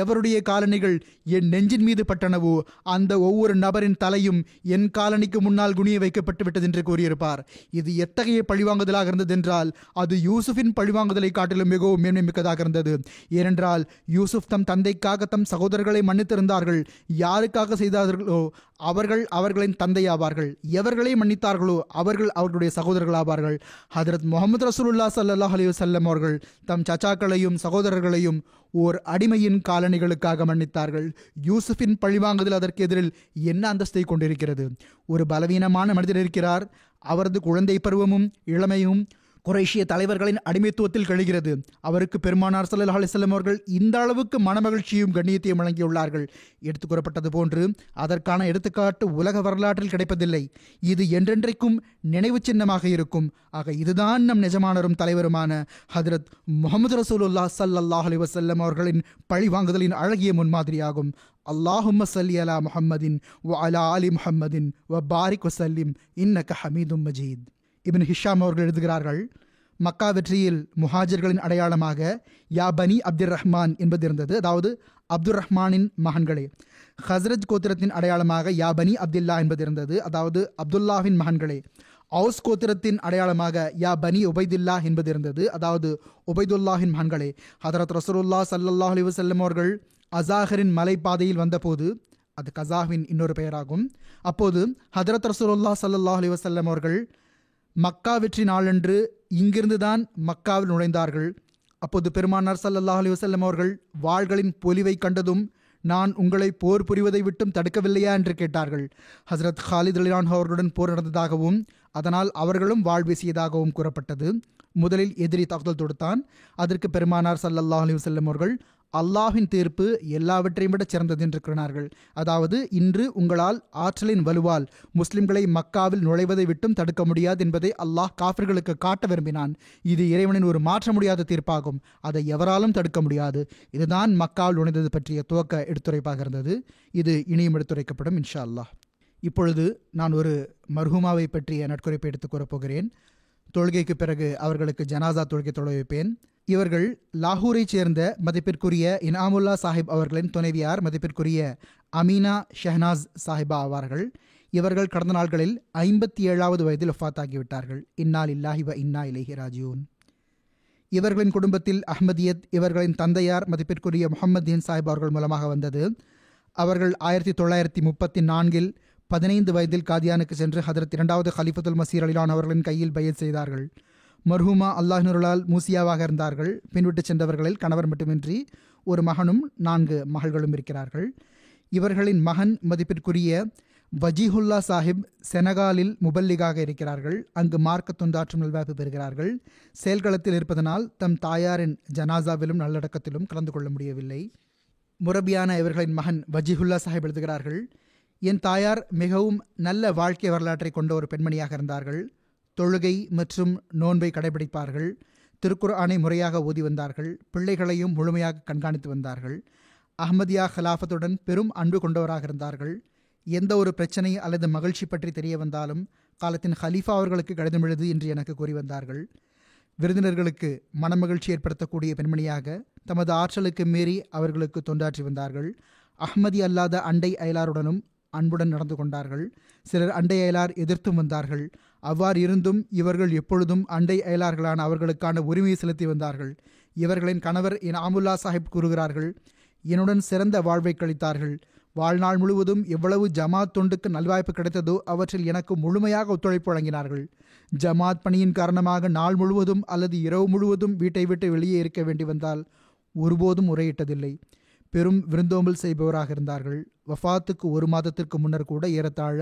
எவருடைய காலணிகள் என் நெஞ்சின் மீது பட்டனவோ அந்த ஒவ்வொரு நபரின் தலையும் என் காலணிக்கு முன்னால் குனிய வைக்கப்பட்டு விட்டது என்று கூறியிருப்பார். இது எத்தகைய பழிவாங்குதலாக இருந்தது என்றால் அது யூசுஃபின் பழிவாங்குதலை காட்டிலும் மிகவும் மேன்மை மிக்கதாக இருந்தது. ஏனென்றால் யூசுப் தம் தந்தைக்காக தம் சகோதரர்களை மன்னித்திருந்தார்கள். யாருக்காக செய்தார்களோ அவர்கள் அவர்களின் தந்தையாவார்கள், எவர்களை மன்னித்தார்களோ அவர்கள் அவர்களுடைய சகோதரர்கள் ஆவார்கள். ஹதரத் முஹம்மது ரசூலுல்லாஹ் ஸல்லல்லாஹு அலைஹி வஸல்லம் அவர்கள் தம் சச்சாக்களையும் சகோதரர்களையும் ஓர் அடிமையின் காலணிகளுக்காக மன்னித்தார்கள். யூசுஃபின் பழிவாங்குதல் அதற்கு எதிரில் என்ன அந்தஸ்தை கொண்டிருக்கிறது? ஒரு பலவீனமான மனிதர் இருக்கிறார், அவரது குழந்தை பருவமும் இளமையும் குறைஷிய தலைவர்களின் அடிமைத்துவத்தில் கழிகிறது. அவருக்கு பெருமானார் ஸல்லல்லாஹு அலைஹி வஸல்லம் அவர்கள் இந்த அளவுக்கு மனமகிழ்ச்சியும் கண்ணியத்தையும் வழங்கியுள்ளார்கள். எடுத்துக் கூறப்பட்டது போன்று அதற்கான எடுத்துக்காட்டு உலக வரலாற்றில் கிடைப்பதில்லை. இது என்றென்றைக்கும் நினைவு சின்னமாக இருக்கும். ஆக இதுதான் நம் நிஜமானரும் தலைவருமான ஹதரத் முஹம்மது ரசூலுல்லாஹ் ஸல்லல்லாஹு அலைஹி வஸல்லம் அவர்களின் பழிவாங்குதலின் அழகிய முன்மாதிரியாகும். அல்லாஹும்ம ஸல்லி அலா முஹம்மதின் வ அலா ஆலி முஹம்மதின் வ பாரிக் வஸல்லிம் இன்னக ஹமீதும் மஜீத். இப்னு ஹிஷாம் அவர்கள் எழுதுகிறார்கள், மக்கா வெற்றியில் முஹாஜர்களின் அடையாளமாக யா பனி அப்துர் ரஹ்மான் என்பது இருந்தது, அதாவது அப்துர் ரஹ்மானின் மகன்களே. ஹஸ்ரஜ் கோத்திரத்தின் அடையாளமாக யா பனி அப்துல்லா என்பது இருந்தது, அதாவது அப்துல்லாவின் மகன்களே. அவுஸ் கோத்திரத்தின் அடையாளமாக யா பனி உபைதுல்லா என்பது இருந்தது, அதாவது உபைதுல்லாவின் மகன்களே. ஹதரத் ரசூலுல்லாஹ் ஸல்லல்லாஹு அலைஹி வஸல்லம் அவர்கள் அசாஹரின் மலைப்பாதையில் வந்தபோது, அது கசாவின் இன்னொரு பெயராகும், அப்போது ஹதரத் ரசூலுல்லாஹ் ஸல்லல்லாஹு அலைஹி வஸல்லம் அவர்கள் மக்கா வெற்றி நாளன்று இங்கிருந்துதான் மக்காவில் நுழைந்தார்கள். அப்போது பெருமானார் ஸல்லல்லாஹு அலைஹி வஸல்லம் அவர்கள் வாள்களின் பொலிவை கண்டதும், நான் உங்களை போர் புரிவதை விட்டும் தடுக்கவில்லையா என்று கேட்டார்கள். ஹஸ்ரத் ஹாலித் ரலியல்லாஹு அவர்களுடன் போர் நடந்ததாகவும் அதனால் அவர்களும் வாழ் வீசியதாகவும் கூறப்பட்டது. முதலில் எதிரி தாக்குதல் தொடுத்தான். அதற்கு பெருமானார் ஸல்லல்லாஹு அலைஹி வஸல்லம் அவர்கள், அல்லாஹ்வின் தீர்ப்பு எல்லாவற்றையும் விட சிறந்தது என்று கூறினார்கள். அதாவது, இன்று உங்களால் ஆற்றலின் வலுவால் முஸ்லிம்களை மக்காவில் நுழைவதை விட்டும் தடுக்க முடியாது என்பதை அல்லாஹ் காஃபிர்களுக்கு காட்ட விரும்பினான். இது இறைவனின் ஒரு மாற்ற முடியாத தீர்ப்பாகும், அதை எவராலும் தடுக்க முடியாது. இதுதான் மக்காவில் நுழைந்தது பற்றிய துவக்க எடுத்துரைப்பாக இருந்தது. இது இனியும் எடுத்துரைக்கப்படும் இன்ஷா அல்லாஹ். இப்பொழுது நான் ஒரு மர்ஹூமாவை பற்றிய நட்குறிப்பை எடுத்துக் கூறப்போகிறேன். தொழுகைக்கு பிறகு அவர்களுக்கு ஜனாசா தொழுகை தொழ வைப்பேன். இவர்கள் லாகூரை சேர்ந்த மதிப்பிற்குரிய இனாமுல்லா சாஹிப் அவர்களின் துணைவியார் மதிப்பிற்குரிய அமீனா ஷெஹனாஸ் சாஹிபா ஆவார்கள். இவர்கள் கடந்த நாட்களில் 57வது வயதில் வஃபாத்தாகிவிட்டார்கள். இன்னா லில்லாஹி வ இன்னா இலைஹி ராஜிஊன். இவர்களின் குடும்பத்தில் அஹ்மதியத் இவர்களின் தந்தையார் மதிப்பிற்குரிய முஹம்மதீன் சாஹிப் அவர்கள் மூலமாக வந்தது. அவர்கள் 1934 15 வயதில் காதியானுக்கு சென்று ஹதரத் 2வது ஹலிஃபத்துல் மசீர் அலிலான் அவர்களின் கையில் பையத் செய்தார்கள். மர்ஹூமா அல்லாஹ்னுருளால் மூசியாவாக இருந்தார்கள். பின்விட்டு சென்றவர்களில் கணவர் மட்டுமின்றி ஒரு மகனும் 4 மகள்களும் இருக்கிறார்கள். இவர்களின் மகன் மதிப்பிற்குரிய வஜீஹுல்லா சாஹிப் செனகாலில் முபல்லிகாக இருக்கிறார்கள். அங்கு மார்க்க தொண்டாற்றும் நல்வாய்ப்பு பெறுகிறார்கள். செயல்களத்தில் இருப்பதனால் தம் தாயாரின் ஜனாசாவிலும் நல்லடக்கத்திலும் கலந்து கொள்ள முடியவில்லை. முரபியான இவர்களின் மகன் வஜீஹுல்லா சாஹிப் எழுதுகிறார்கள், என் தாயார் மிகவும் நல்ல வாழ்க்கை வரலாற்றை கொண்ட ஒரு பெண்மணியாக இருந்தார்கள். தொழுகை மற்றும் நோன்பை கடைபிடிப்பார்கள். திருக்குர்ஆனை முறையாக ஓதி வந்தார்கள். பிள்ளைகளையும் முழுமையாக கண்காணித்து வந்தார்கள். அஹ்மதியா ஹிலாஃபத்துடன் பெரும் அன்பு கொண்டவராக இருந்தார்கள். எந்த ஒரு பிரச்சனை அல்லது மகிழ்ச்சி பற்றி தெரிய வந்தாலும் காலத்தின் ஹலீஃபா அவர்களுக்கு கடிதம் எழுது என்று எனக்கு கூறி வந்தார்கள். விருந்தினர்களுக்கு மனமகிழ்ச்சி ஏற்படுத்தக்கூடிய பெண்மணியாக தமது ஆற்றலுக்கு மீறி அவர்களுக்கு தொண்டாற்றி வந்தார்கள். அஹ்மதி அல்லாத அண்டை அயலாருடனும் அன்புடன் நடந்து கொண்டார்கள். சிலர் அண்டை அயலார் எதிர்த்தும் வந்தார்கள். அவ்வாறு இருந்தும் இவர்கள் எப்பொழுதும் அண்டை அயலார்களான அவர்களுக்கான உரிமையை செலுத்தி வந்தார்கள். இவர்களின் கணவர் இனாமுல்லா சாஹிப் கூறுகிறார்கள், என்னுடன் சிறந்த வாழ்வை கழித்தார்கள். வாழ்நாள் முழுவதும் எவ்வளவு ஜமாத் தொண்டுக்கு நல்வாய்ப்பு கிடைத்ததோ அவற்றில் எனக்கு முழுமையாக ஒத்துழைப்பு வழங்கினார்கள். ஜமாத் பணியின் காரணமாக நாள் முழுவதும் அல்லது இரவு முழுவதும் வீட்டை விட்டு வெளியே இருக்க வேண்டி வந்தால் ஒருபோதும் முறையிட்டதில்லை. பெரும் விருந்தோம்பல் செய்பவராக இருந்தார்கள். வஃபாத்துக்கு 1 மாதத்திற்கு முன்னர் கூட ஏறத்தாழ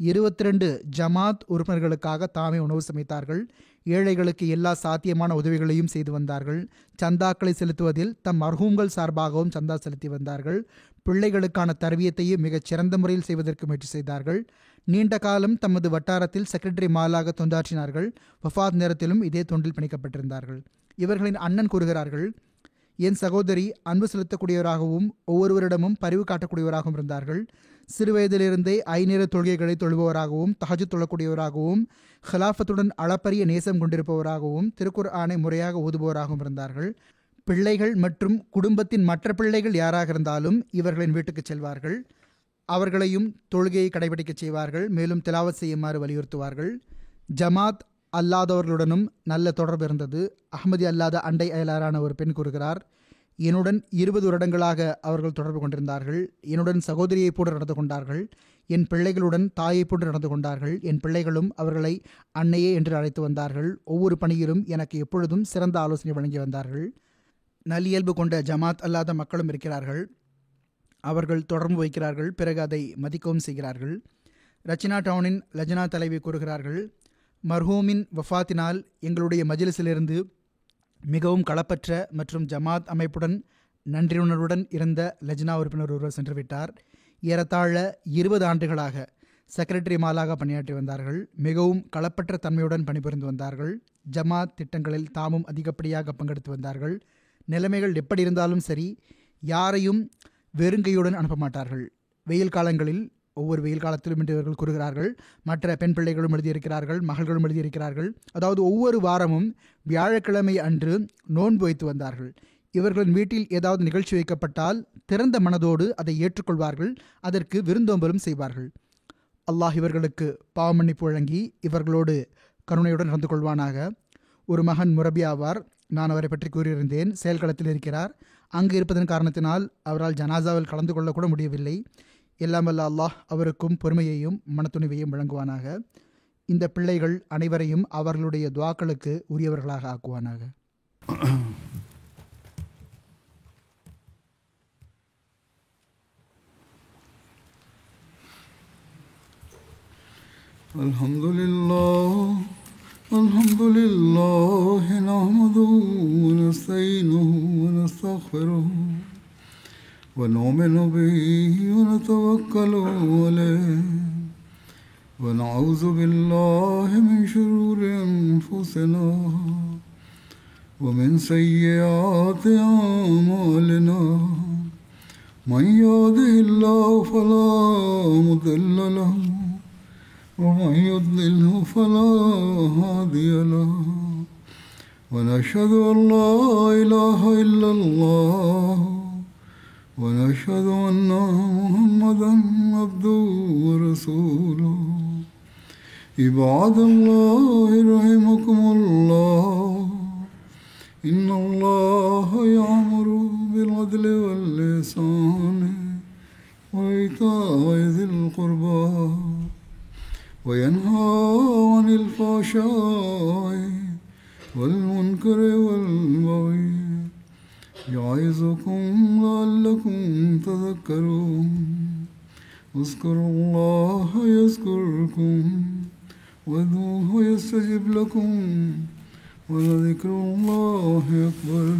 22 ஜமாத் உறுப்பினர்களுக்காக தாமே உணவு சமைத்தார்கள். ஏழைகளுக்கு எல்லா சாத்தியமான உதவிகளையும் செய்து வந்தார்கள். சந்தாக்களை செலுத்துவதில் தம் மர்ஹூம்கள் சார்பாகவும் சந்தா செலுத்தி வந்தார்கள். பிள்ளைகளுக்கான தர்பியத்தையும் மிகச் சிறந்த முறையில் செய்வதற்கு முயற்சி செய்தார்கள். நீண்ட காலம் தமது வட்டாரத்தில் செக்ரட்டரி மாலாக தொண்டாற்றினார்கள். வஃபாத் நேரத்திலும் இதே தொண்டில் பிணைக்கப்பட்டிருந்தார்கள். இவர்களின் அண்ணன் கூறுகிறார்கள், என் சகோதரி அன்பு செலுத்தக்கூடியவராகவும் ஒவ்வொருவரிடமும் பரிவு காட்டக்கூடியவராகவும் இருந்தார்கள். சிறுவயதிலிருந்தே 5 நேர தொழுகைகளை தொழுபவராகவும் தஹஜ்ஜுத் தொழக்கூடியவராகவும் ஹிலாஃபத்துடன் அளப்பரிய நேசம் கொண்டிருப்பவராகவும் திருக்குர்ஆனை முறையாக ஓதுபவராகவும் இருந்தார்கள். பிள்ளைகள் மற்றும் குடும்பத்தின் மற்ற பிள்ளைகள் யாராக இருந்தாலும் இவர்களின் வீட்டுக்கு செல்வார்கள். அவர்களையும் தொழுகையை கடைபிடிக்க செய்வார்கள். மேலும் திலாவத் செய்யுமாறு வலியுறுத்துவார்கள். ஜமாத் அல்லாதவர்களுடனும் நல்ல தொடர்பு இருந்தது. அஹ்மதி அல்லாத அண்டை அயலாரான ஒரு பெண் கூறுகிறார், என்னுடன் 20 வருடங்களாக அவர்கள் தொடர்பு கொண்டிருந்தார்கள். என்னுடன் சகோதரியைப் போன்று நடந்து கொண்டார்கள். என் பிள்ளைகளுடன் தாயைப் போன்று நடந்து கொண்டார்கள். என் பிள்ளைகளும் அவர்களை அன்னையே என்று அழைத்து வந்தார்கள். ஒவ்வொரு பணியிலும் எனக்கு எப்பொழுதும் சிறந்த ஆலோசனை வழங்கி வந்தார்கள். நல்லியல்பு கொண்ட ஜமாத் அல்லாத மக்களும் இருக்கிறார்கள். அவர்கள் தொடர்பு வைக்கிறார்கள், பிறகு அதை மதிக்கவும் செய்கிறார்கள். ரச்சினா டவுனின் லஜ்னா தலைவி கூறுகிறார்கள், மர்ஹூமின் வஃபாத்தினால் எங்களுடைய மஜ்லிஸிலிருந்து மிகவும் களப்பற்ற மற்றும் ஜமாத் அமைப்புடன் நன்றியுணர்வுடன் இருந்த லஜ்னா உறுப்பினர் ஒருவர் சென்றுவிட்டார். ஏறத்தாழ 20 ஆண்டுகளாக செக்ரட்டரி மாலாக பணியாற்றி வந்தார்கள். மிகவும் களப்பற்ற தன்மையுடன் பணிபுரிந்து வந்தார்கள். ஜமாத் திட்டங்களில் தாமும் அதிகப்படியாக பங்கெடுத்து வந்தார்கள். நிலைமைகள் எப்படி இருந்தாலும் சரி, யாரையும் வெறுங்கையுடன் அனுப்ப மாட்டார்கள். வெயில் காலங்களில் ஒவ்வொரு வெயில் காலத்திலும் என்று இவர்கள் கூறுகிறார்கள். மற்ற பெண் பிள்ளைகளும் எழுதியிருக்கிறார்கள், மகள்களும் எழுதியிருக்கிறார்கள். அதாவது ஒவ்வொரு வாரமும் வியாழக்கிழமை அன்று நோன்பு வைத்து வந்தார்கள். இவர்களின் வீட்டில் ஏதாவது நிகழ்ச்சி வைக்கப்பட்டால் திறந்த மனதோடு அதை ஏற்றுக்கொள்வார்கள். அதற்கு விருந்தோம்பலும் செய்வார்கள். அல்லாஹ் இவர்களுக்கு பாவமன்னிப்பு வழங்கி இவர்களோடு கருணையுடன் நடந்து கொள்வானாக. ஒரு மகன் முரபி ஆவார். நான் அவரை பற்றி கூறியிருந்தேன். செயல்களத்தில் இருக்கிறார். அங்கு இருப்பதன் காரணத்தினால் அவரால் ஜனாசாவில் கலந்து கொள்ளக்கூட முடியவில்லை. எல்லாம் வல்ல அல்லாஹ் அவருக்கும் பொறுமையையும் மனத்துணிவையும் வழங்குவானாக. இந்த பிள்ளைகள் அனைவரையும் அவர்களுடைய துவாக்களுக்கு உரியவர்களாக ஆக்குவானாக. அல்ஹம்துலில்லாஹ் நஹ்மதுஹு வ நஸ்தஈனுஹு வ நஸ்தக்ஃபிருஹு ونؤمن به ونتوكل عليه ونعوذ بالله من شرور أنفسنا ومن سيئات أعمالنا من يهده الله فلا مضل له ومن يضلله فلا هادي له ونشهد أن لا إله إلا الله ونشهد أن محمدا عبده ورسوله عباد الله رحمكم الله إن الله يأمر بالعدل والإحسان وإيتاء ذي القربى وينهى عن الفحشاء والمنكر والبغي يعظكم لعلكم تذكرون اذكروا الله يذكركم وادعوه يستجب لكم ولذكر الله أكبر.